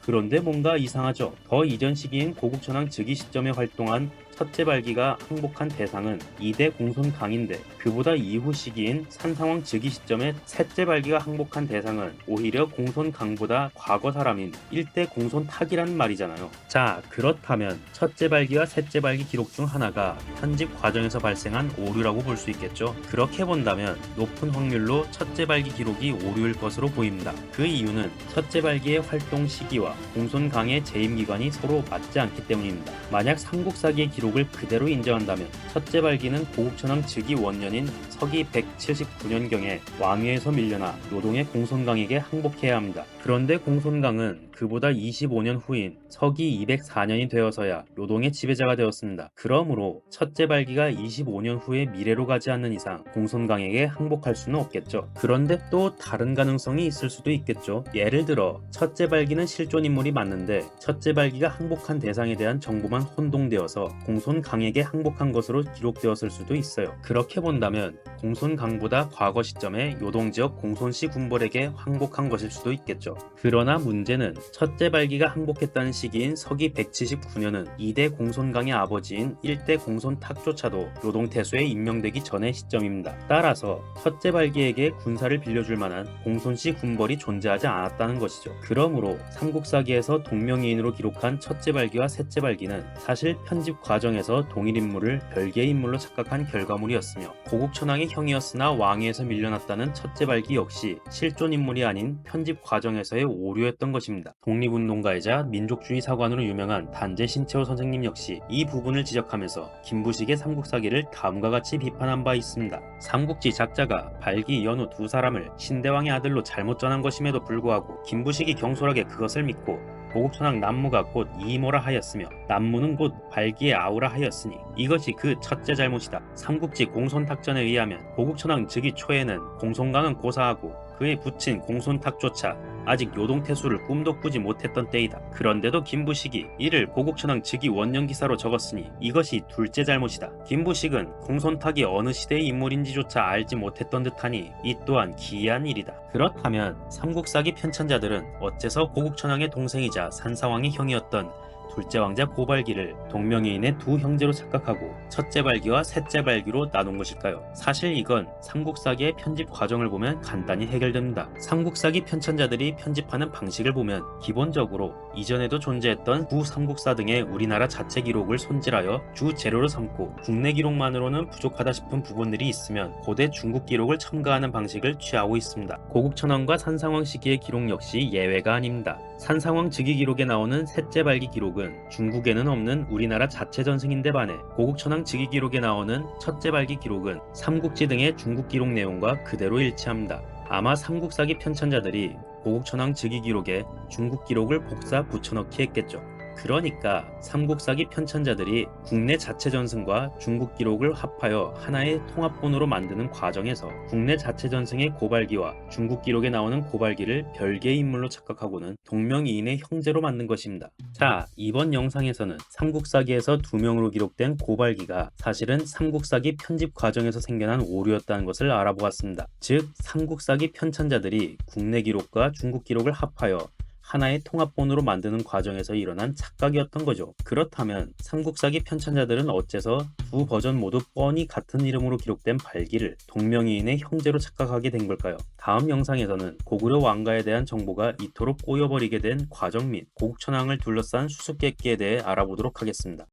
그런데 뭔가 이상하죠? 더 이전 시기인 고국천왕 즉위 시점에 활동한 첫째 발기가 항복한 대상은 2대 공손강인데 그보다 이후 시기인 산상왕 즉위 시점에 셋째 발기가 항복한 대상은 오히려 공손강보다 과거 사람인 1대 공손탁이란 말이잖아요. 자, 그렇다면 첫째 발기와 셋째 발기 기록 중 하나가 편집 과정에서 발생한 오류라고 볼 수 있겠죠. 그렇게 본다면 높은 확률로 첫째 발기 기록이 오류일 것으로 보입니다. 그 이유는 첫째 발기의 활동 시기와 공손강의 재임 기관이 서로 맞지 않기 때문입니다. 만약 삼국사기의 기록을 그대로 인정한다면 첫째 발기는 고국천왕 즉위 원년인 서기 179년경에 왕위에서 밀려나 요동의 공손강에게 항복해야 합니다. 그런데 공손강은 그보다 25년 후인 서기 204년이 되어서야 요동의 지배자가 되었습니다. 그러므로 첫째 발기가 25년 후에 미래로 가지 않는 이상 공손강에게 항복할 수는 없겠죠. 그런데 또 다른 가능성이 있을 수도 있겠죠. 예를 들어 첫째 발기는 실존 인물이 맞는데 첫째 발기가 항복한 대상에 대한 정보만 혼동되어서 공손강에게 항복한 것으로 기록되었을 수도 있어요. 그렇게 본다면 공손강보다 과거 시점에 요동지역 공손씨 군벌에게 항복한 것일 수도 있겠죠. 그러나 문제는 첫째 발기가 항복했다는 시기인 서기 179년은 2대 공손강의 아버지인 1대 공손탁조차도 요동태수에 임명되기 전의 시점입니다. 따라서 첫째 발기에게 군사를 빌려줄 만한 공손씨 군벌이 존재하지 않았다는 것이죠. 그러므로 삼국사기에서 동명이인으로 기록한 첫째 발기와 셋째 발기는 사실 편집 과정에서 동일 인물을 별개의 인물로 착각한 결과물이었으며 고국천왕의 형이었으나 왕위에서 밀려났다는 첫째 발기 역시 실존 인물이 아닌 편집 과정에서의 오류였던 것입니다. 독립운동가이자 민족주의 사관으로 유명한 단재 신채호 선생님 역시 이 부분을 지적하면서 김부식의 삼국사기를 다음과 같이 비판한 바 있습니다. 삼국지 작자가 발기, 연우 두 사람을 신대왕의 아들로 잘못 전한 것임에도 불구하고 김부식이 경솔하게 그것을 믿고 고국천왕 남무가 곧 이모라 하였으며 남무는 곧 발기의 아우라 하였으니 이것이 그 첫째 잘못이다. 삼국지 공손탁전에 의하면 고국천왕 즉위 초에는 공손강은 고사하고 그의 부친 공손탁조차 아직 요동태수를 꿈도 꾸지 못했던 때이다. 그런데도 김부식이 이를 고국천왕 즉위 원년 기사로 적었으니 이것이 둘째 잘못이다. 김부식은 공손탁이 어느 시대의 인물인지조차 알지 못했던 듯하니 이 또한 기이한 일이다. 그렇다면 삼국사기 편찬자들은 어째서 고국천왕의 동생이자 산사왕의 형이었던 둘째 왕자 고발기를 동명이인의 두 형제로 착각하고 첫째 발기와 셋째 발기로 나눈 것일까요? 사실 이건 삼국사기의 편집 과정을 보면 간단히 해결됩니다. 삼국사기 편찬자들이 편집하는 방식을 보면 기본적으로 이전에도 존재했던 구삼국사 등의 우리나라 자체 기록을 손질하여 주 재료로 삼고 국내 기록만으로는 부족하다 싶은 부분들이 있으면 고대 중국 기록을 첨가하는 방식을 취하고 있습니다. 고국천왕과 산상왕 시기의 기록 역시 예외가 아닙니다. 산상왕 즉위 기록에 나오는 셋째 발기 기록은 중국에는 없는 우리나라 자체 전승인데 반해 고국천왕 즉위 기록에 나오는 첫째 발기 기록은 삼국지 등의 중국 기록 내용과 그대로 일치합니다. 아마 삼국사기 편찬자들이 고국천왕 즉위 기록에 중국 기록을 복사 붙여넣기 했겠죠. 그러니까 삼국사기 편찬자들이 국내 자체 전승과 중국 기록을 합하여 하나의 통합본으로 만드는 과정에서 국내 자체 전승의 고발기와 중국 기록에 나오는 고발기를 별개의 인물로 착각하고는 동명이인의 형제로 만든 것입니다. 자, 이번 영상에서는 삼국사기에서 2명으로 기록된 고발기가 사실은 삼국사기 편집 과정에서 생겨난 오류였다는 것을 알아보았습니다. 즉, 삼국사기 편찬자들이 국내 기록과 중국 기록을 합하여 하나의 통합본으로 만드는 과정에서 일어난 착각이었던 거죠. 그렇다면 삼국사기 편찬자들은 어째서 두 버전 모두 뻔히 같은 이름으로 기록된 발기를 동명이인의 형제로 착각하게 된 걸까요? 다음 영상에서는 고구려 왕가에 대한 정보가 이토록 꼬여버리게 된 과정 및 고국천왕을 둘러싼 수수께끼에 대해 알아보도록 하겠습니다.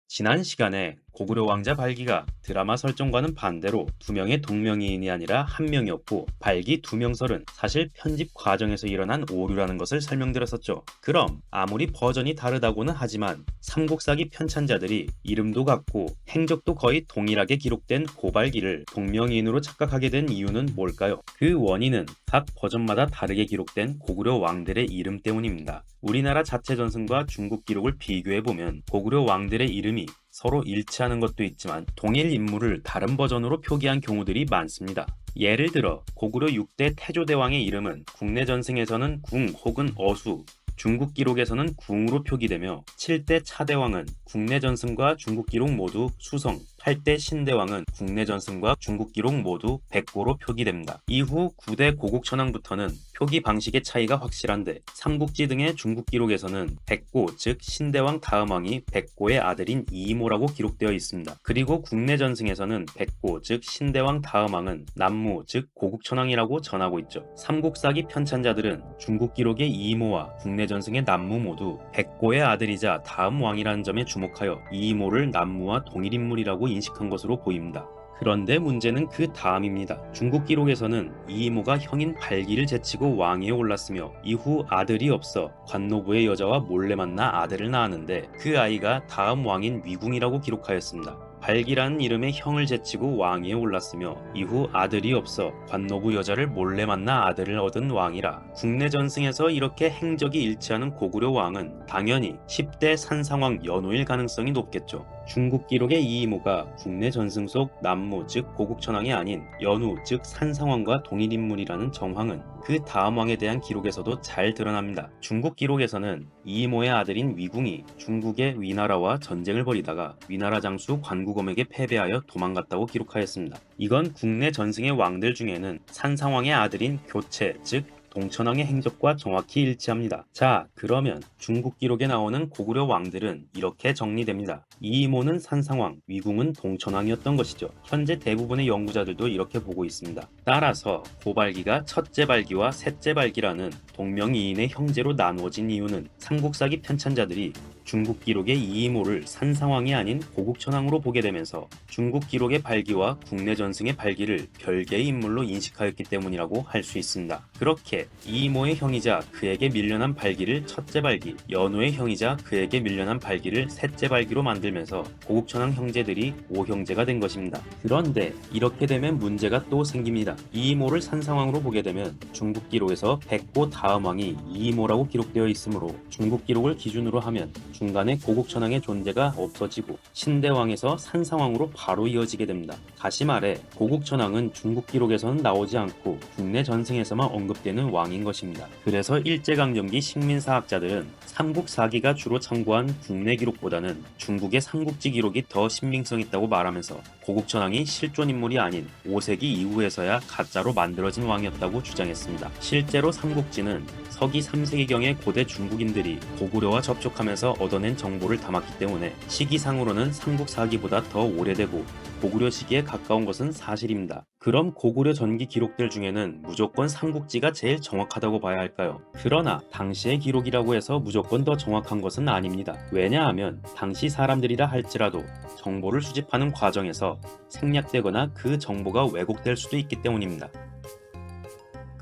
지난 시간에 고구려 왕자 발기가 드라마 설정과는 반대로 2명의 동명이인이 아니라 1명이었고 발기 2명설은 사실 편집 과정에서 일어난 오류라는 것을 설명드렸었죠. 그럼 아무리 버전이 다르다고는 하지만 삼국사기 편찬자들이 이름도 같고 행적도 거의 동일하게 기록된 고발기를 동명이인으로 착각하게 된 이유는 뭘까요? 그 원인은 각 버전마다 다르게 기록된 고구려 왕들의 이름 때문입니다. 우리나라 자체 전승과 중국 기록을 비교해보면 고구려 왕들의 이름이 서로 일치하는 것도 있지만 동일 인물을 다른 버전으로 표기한 경우들이 많습니다. 예를 들어 고구려 6대 태조대왕의 이름은 국내 전승에서는 궁 혹은 어수, 중국 기록에서는 궁으로 표기되며 7대 차대왕은 국내 전승과 중국 기록 모두 수성, 8대 신대왕은 국내 전승과 중국 기록 모두 백고로 표기됩니다. 이후 9대 고국천왕부터는 표기 방식의 차이가 확실한데 삼국지 등의 중국 기록에서는 백고 즉 신대왕 다음 왕이 백고의 아들인 이모라고 기록되어 있습니다. 그리고 국내 전승에서는 백고 즉 신대왕 다음 왕은 남무 즉 고국천왕이라고 전하고 있죠. 삼국사기 편찬자들은 중국 기록의 이모와 국내 전승의 남무 모두 백고의 아들이자 다음 왕이라는 점에 주목하여 이모를 남무와 동일 인물이라고 인식한 것으로 보입니다. 그런데 문제는 그 다음입니다. 중국 기록에서는 이이모가 형인 발기를 제치고 왕위에 올랐으며 이후 아들이 없어 관노부의 여자와 몰래 만나 아들을 낳았는데 그 아이가 다음 왕인 위궁이라고 기록하였습니다. 발기라는 이름의 형을 제치고 왕위에 올랐으며 이후 아들이 없어 관노부 여자를 몰래 만나 아들을 얻은 왕이라 국내 전승에서 이렇게 행적이 일치하는 고구려 왕은 당연히 10대 산상왕 연호일 가능성이 높겠죠. 중국 기록의 이이모가 국내 전승 속 남무 즉 고국천왕이 아닌 연후 즉 산상왕과 동일 인물이라는 정황은 그 다음 왕에 대한 기록에서도 잘 드러납니다. 중국 기록에서는 이이모의 아들인 위궁이 중국의 위나라와 전쟁을 벌이다가 위나라 장수 관구검에게 패배하여 도망갔다고 기록하였습니다. 이건 국내 전승의 왕들 중에는 산상왕의 아들인 교체 즉 동천왕의 행적과 정확히 일치합니다. 자, 그러면 중국 기록에 나오는 고구려 왕들은 이렇게 정리됩니다. 이이모는 산상왕, 위궁은 동천왕이었던 것이죠. 현재 대부분의 연구자들도 이렇게 보고 있습니다. 따라서 고발기가 첫째 발기와 셋째 발기라는 동명이인의 형제로 나누어진 이유는 삼국사기 편찬자들이 중국 기록의 이이모를 산상왕이 아닌 고국천왕으로 보게 되면서 중국 기록의 발기와 국내 전승의 발기를 별개의 인물로 인식하였기 때문이라고 할 수 있습니다. 그렇게 이이모의 형이자 그에게 밀려난 발기를 첫째 발기, 연호의 형이자 그에게 밀려난 발기를 셋째 발기로 만들면서 고국천왕 형제들이 5형제가 된 것입니다. 그런데 이렇게 되면 문제가 또 생깁니다. 이이모를 산상왕으로 보게 되면 중국 기록에서 백고 다음 왕이 이이모라고 기록되어 있으므로 중국 기록을 기준으로 하면 중간에 고국천왕의 존재가 없어지고 신대왕에서 산상왕으로 바로 이어지게 됩니다. 다시 말해 고국천왕은 중국 기록에서는 나오지 않고 국내 전승에서만 언급되는 왕인 것입니다. 그래서 일제강점기 식민사학자들은 삼국사기가 주로 참고한 국내 기록보다는 중국의 삼국지 기록이 더 신빙성 있다고 말하면서 고국천왕이 실존 인물이 아닌 5세기 이후에서야 가짜로 만들어진 왕이었다고 주장했습니다. 실제로 삼국지는 서기 3세기경의 고대 중국인들이 고구려와 접촉하면서 얻어낸 정보를 담았기 때문에 시기상으로는 삼국사기보다 더 오래되고 고구려 시기에 가까운 것은 사실입니다. 그럼 고구려 전기 기록들 중에는 무조건 삼국지가 제일 정확하다고 봐야 할까요? 그러나 당시의 기록이라고 해서 무조건 더 정확한 것은 아닙니다. 왜냐하면 당시 사람들이라 할지라도 정보를 수집하는 과정에서 생략되거나 그 정보가 왜곡될 수도 있기 때문입니다.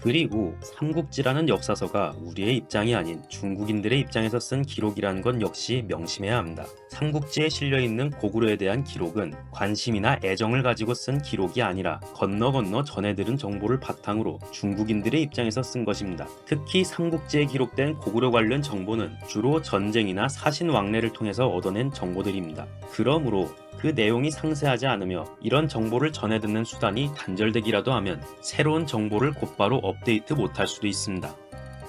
그리고 삼국지라는 역사서가 우리의 입장이 아닌 중국인들의 입장에서 쓴 기록이라는 건 역시 명심해야 합니다. 삼국지에 실려있는 고구려에 대한 기록은 관심이나 애정을 가지고 쓴 기록이 아니라 건너 전해 들은 정보를 바탕으로 중국인들의 입장에서 쓴 것입니다. 특히 삼국지에 기록된 고구려 관련 정보는 주로 전쟁이나 사신 왕래를 통해서 얻어낸 정보들입니다. 그러므로 그 내용이 상세하지 않으며 이런 정보를 전해 듣는 수단이 단절되기라도 하면 새로운 정보를 곧바로 업데이트 못할 수도 있습니다.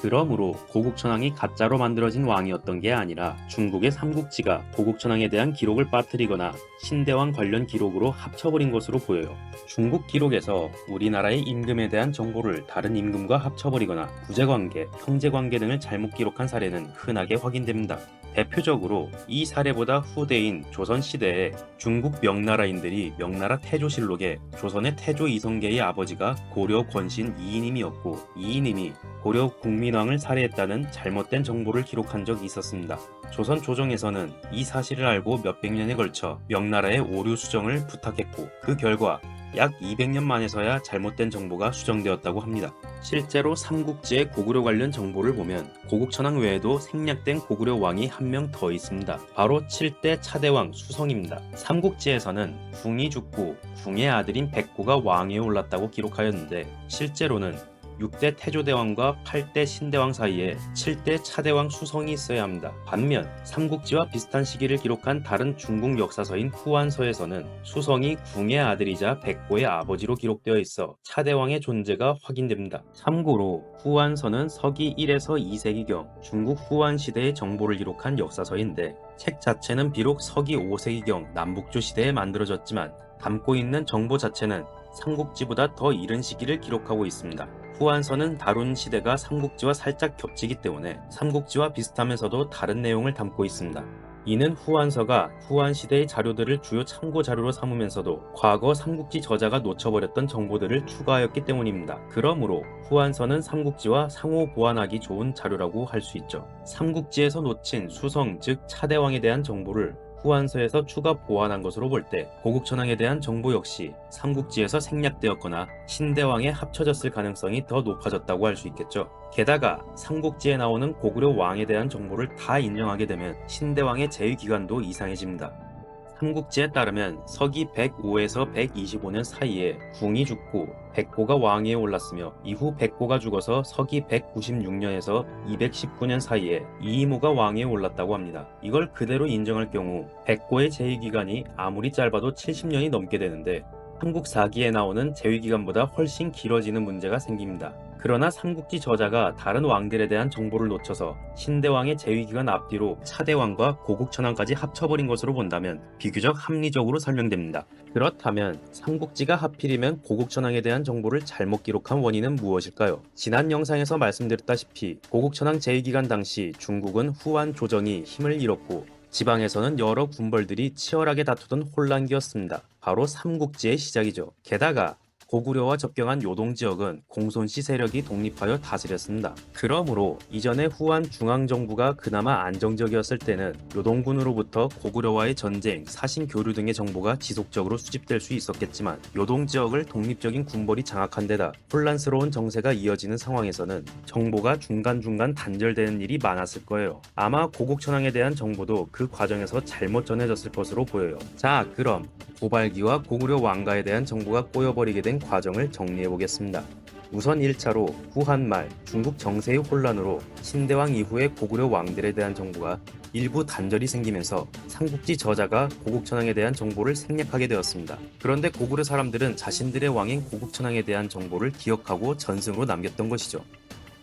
그러므로 고국천왕이 가짜로 만들어진 왕이었던 게 아니라 중국의 삼국지가 고국천왕에 대한 기록을 빠뜨리거나 신대왕 관련 기록으로 합쳐버린 것으로 보여요. 중국 기록에서 우리나라의 임금에 대한 정보를 다른 임금과 합쳐버리거나 부재관계, 형제관계 등을 잘못 기록한 사례는 흔하게 확인됩니다. 대표적으로 이 사례보다 후대인 조선시대에 중국 명나라인들이 명나라 태조실록에 조선의 태조 이성계의 아버지가 고려 권신 이이님이었고 이이님이 고려 국민왕을 살해했다는 잘못된 정보를 기록한 적이 있었습니다. 조선 조정에서는 이 사실을 알고 몇백 년에 걸쳐 명나라의 오류 수정을 부탁했고 그 결과 약 200년 만에서야 잘못된 정보가 수정되었다고 합니다. 실제로 삼국지의 고구려 관련 정보를 보면 고국천왕 외에도 생략된 고구려 왕이 한 명 더 있습니다. 바로 7대 차대왕 수성입니다. 삼국지에서는 궁이 죽고 궁의 아들인 백고가 왕위에 올랐다고 기록하였는데 실제로는 6대 태조대왕과 8대 신대왕 사이에 7대 차대왕 수성이 있어야 합니다. 반면 삼국지와 비슷한 시기를 기록한 다른 중국 역사서인 후한서에서는 수성이 궁의 아들이자 백고의 아버지로 기록되어 있어 차대왕의 존재가 확인됩니다. 참고로 후한서는 서기 1에서 2세기경 중국 후한 시대의 정보를 기록한 역사서인데 책 자체는 비록 서기 5세기경 남북조 시대에 만들어졌지만 담고 있는 정보 자체는 삼국지보다 더 이른 시기를 기록하고 있습니다. 후한서는 다룬 시대가 삼국지와 살짝 겹치기 때문에 삼국지와 비슷하면서도 다른 내용을 담고 있습니다. 이는 후한서가 후한 시대의 자료들을 주요 참고 자료로 삼으면서도 과거 삼국지 저자가 놓쳐버렸던 정보들을 추가하였기 때문입니다. 그러므로 후한서는 삼국지와 상호 보완하기 좋은 자료라고 할 수 있죠. 삼국지에서 놓친 수성 즉 차대왕에 대한 정보를 후한서에서 추가 보완한 것으로 볼 때 고국천왕에 대한 정보 역시 삼국지에서 생략되었거나 신대왕에 합쳐졌을 가능성이 더 높아졌다고 할 수 있겠죠. 게다가 삼국지에 나오는 고구려 왕에 대한 정보를 다 인정하게 되면 신대왕의 재위 기간도 이상해집니다. 삼국지에 따르면 서기 105에서 125년 사이에 궁이 죽고 백고가 왕위에 올랐으며 이후 백고가 죽어서 서기 196년에서 219년 사이에 이이모가 왕위에 올랐다고 합니다. 이걸 그대로 인정할 경우 백고의 재위기간이 아무리 짧아도 70년이 넘게 되는데 삼국사기에 나오는 재위기간보다 훨씬 길어지는 문제가 생깁니다. 그러나 삼국지 저자가 다른 왕들에 대한 정보를 놓쳐서 신대왕의 재위기간 앞뒤로 차대왕과 고국천왕까지 합쳐버린 것으로 본다면 비교적 합리적으로 설명됩니다. 그렇다면 삼국지가 하필이면 고국천왕에 대한 정보를 잘못 기록한 원인은 무엇일까요? 지난 영상에서 말씀드렸다시피 고국천왕 재위기간 당시 중국은 후한 조정이 힘을 잃었고 지방에서는 여러 군벌들이 치열하게 다투던 혼란기였습니다. 바로 삼국지의 시작이죠. 게다가 고구려와 접경한 요동 지역은 공손씨 세력이 독립하여 다스렸습니다. 그러므로 이전에 후한 중앙정부가 그나마 안정적이었을 때는 요동군으로부터 고구려와의 전쟁, 사신 교류 등의 정보가 지속적으로 수집될 수 있었겠지만 요동 지역을 독립적인 군벌이 장악한 데다 혼란스러운 정세가 이어지는 상황에서는 정보가 중간중간 단절되는 일이 많았을 거예요. 아마 고국천왕에 대한 정보도 그 과정에서 잘못 전해졌을 것으로 보여요. 자, 그럼 고발기와 고구려 왕가에 대한 정보가 꼬여버리게 된 과정을 정리해보겠습니다. 우선 1차로 후한말 중국 정세의 혼란으로 신대왕 이후의 고구려 왕들에 대한 정보가 일부 단절이 생기면서 삼국지 저자가 고국천왕에 대한 정보를 생략하게 되었습니다. 그런데 고구려 사람들은 자신들의 왕인 고국천왕에 대한 정보를 기억하고 전승으로 남겼던 것이죠.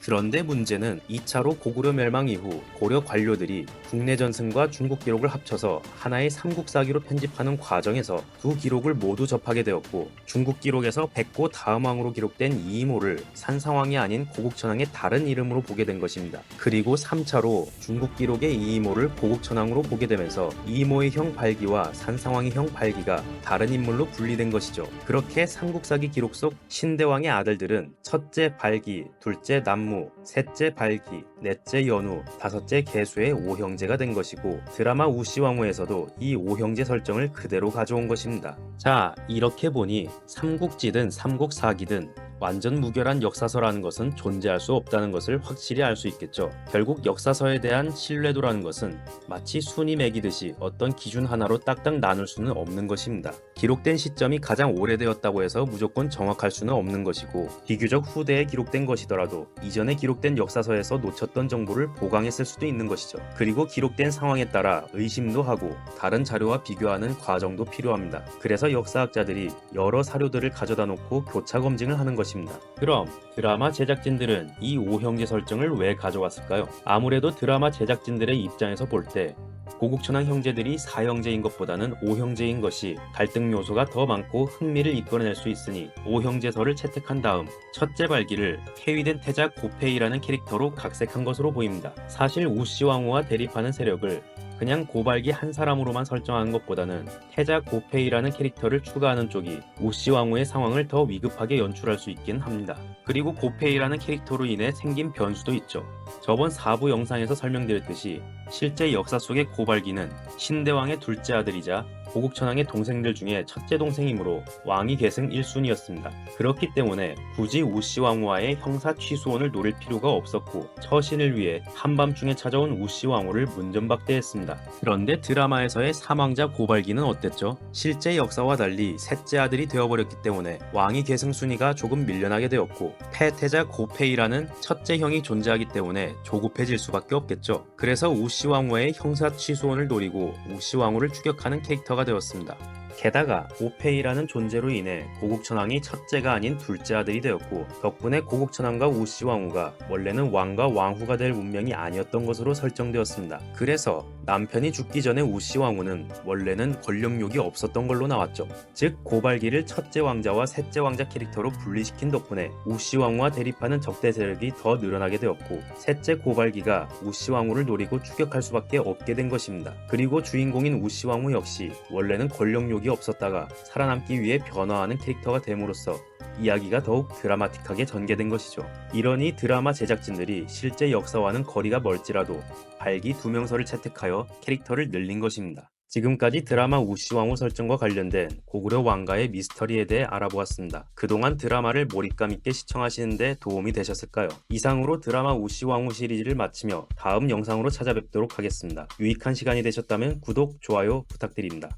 그런데 문제는 2차로 고구려 멸망 이후 고려 관료들이 국내 전승과 중국 기록을 합쳐서 하나의 삼국사기로 편집하는 과정에서 두 기록을 모두 접하게 되었고 중국 기록에서 백고 다음 왕으로 기록된 이이모를 산상왕이 아닌 고국천왕의 다른 이름으로 보게 된 것입니다. 그리고 3차로 중국 기록의 이이모를 고국천왕으로 보게 되면서 이이모의 형 발기와 산상왕의 형 발기가 다른 인물로 분리된 것이죠. 그렇게 삼국사기 기록 속 신대왕의 아들들은 첫째 발기, 둘째 남무, 셋째 발기, 넷째 연우, 다섯째 계수의 5형제가 된 것이고 드라마 우시왕후에서도 이 5형제 설정을 그대로 가져온 것입니다. 자, 이렇게 보니 삼국지든 삼국사기든 완전 무결한 역사서라는 것은 존재할 수 없다는 것을 확실히 알 수 있겠죠. 결국 역사서에 대한 신뢰도라는 것은 마치 순위 매기듯이 어떤 기준 하나로 딱딱 나눌 수는 없는 것입니다. 기록된 시점이 가장 오래되었다고 해서 무조건 정확할 수는 없는 것이고, 비교적 후대에 기록된 것이더라도 이전에 기록된 역사서에서 놓쳤던 정보를 보강했을 수도 있는 것이죠. 그리고 기록된 상황에 따라 의심도 하고 다른 자료와 비교하는 과정도 필요합니다. 그래서 역사학자들이 여러 사료들을 가져다 놓고 교차 검증을 하는 것입니다. 그럼 드라마 제작진들은 이 오형제 설정을 왜 가져왔을까요? 아무래도 드라마 제작진들의 입장에서 볼 때 고국천왕 형제들이 사형제인 것보다는 오형제인 것이 갈등 요소가 더 많고 흥미를 이끌어낼 수 있으니 오형제설을 채택한 다음 첫째 발기를 폐위된 태자 고페이라는 캐릭터로 각색한 것으로 보입니다. 사실 우시왕후와 대립하는 세력을 그냥 고발기 한 사람으로만 설정하는 것보다는 태자 고페이라는 캐릭터를 추가하는 쪽이 우시왕후의 상황을 더 위급하게 연출할 수 있긴 합니다. 그리고 고페이라는 캐릭터로 인해 생긴 변수도 있죠. 저번 4부 영상에서 설명드렸듯이 실제 역사 속의 고발기는 신대왕의 둘째 아들이자 고국천왕의 동생들 중에 첫째 동생이므로 왕위 계승 1순위였습니다. 그렇기 때문에 굳이 우시왕후와의 형사 취소원을 노릴 필요가 없었고, 처신을 위해 한밤중에 찾아온 우시왕후를 문전박대했습니다. 그런데 드라마에서의 사망자 고발기는 어땠죠? 실제 역사와 달리 셋째 아들이 되어버렸기 때문에 왕위 계승 순위가 조금 밀려나게 되었고, 폐태자 고페이라는 첫째 형이 존재하기 때문에 조급해질 수밖에 없겠죠. 그래서 우시왕후의 형사 취소원을 노리고 우시왕후를 추격하는 캐릭터가 되었습니다. 게다가 고페이라는 존재로 인해 고국천왕이 첫째가 아닌 둘째 아들이 되었고, 덕분에 고국천왕과 우시왕후가 원래는 왕과 왕후가 될 운명이 아니었던 것으로 설정되었습니다. 그래서 남편이 죽기 전에 우시왕후는 원래는 권력욕이 없었던 걸로 나왔죠. 즉 고발기를 첫째 왕자와 셋째 왕자 캐릭터로 분리시킨 덕분에 우시왕후와 대립하는 적대 세력이 더 늘어나게 되었고, 셋째 고발기가 우시왕후를 노리고 추격할 수밖에 없게 된 것입니다. 그리고 주인공인 우시왕후 역시 원래는 권력욕이 없었다가 살아남기 위해 변화하는 캐릭터가 됨으로써 이야기가 더욱 드라마틱하게 전개된 것이죠. 이러니 드라마 제작진들이 실제 역사와는 거리가 멀지라도 발기 2명서를 채택하여 캐릭터를 늘린 것입니다. 지금까지 드라마 우시왕후 설정과 관련된 고구려 왕가의 미스터리에 대해 알아보았습니다. 그동안 드라마를 몰입감 있게 시청하시는데 도움이 되셨을까요? 이상으로 드라마 우시왕후 시리즈를 마치며 다음 영상으로 찾아뵙도록 하겠습니다. 유익한 시간이 되셨다면 구독, 좋아요 부탁드립니다.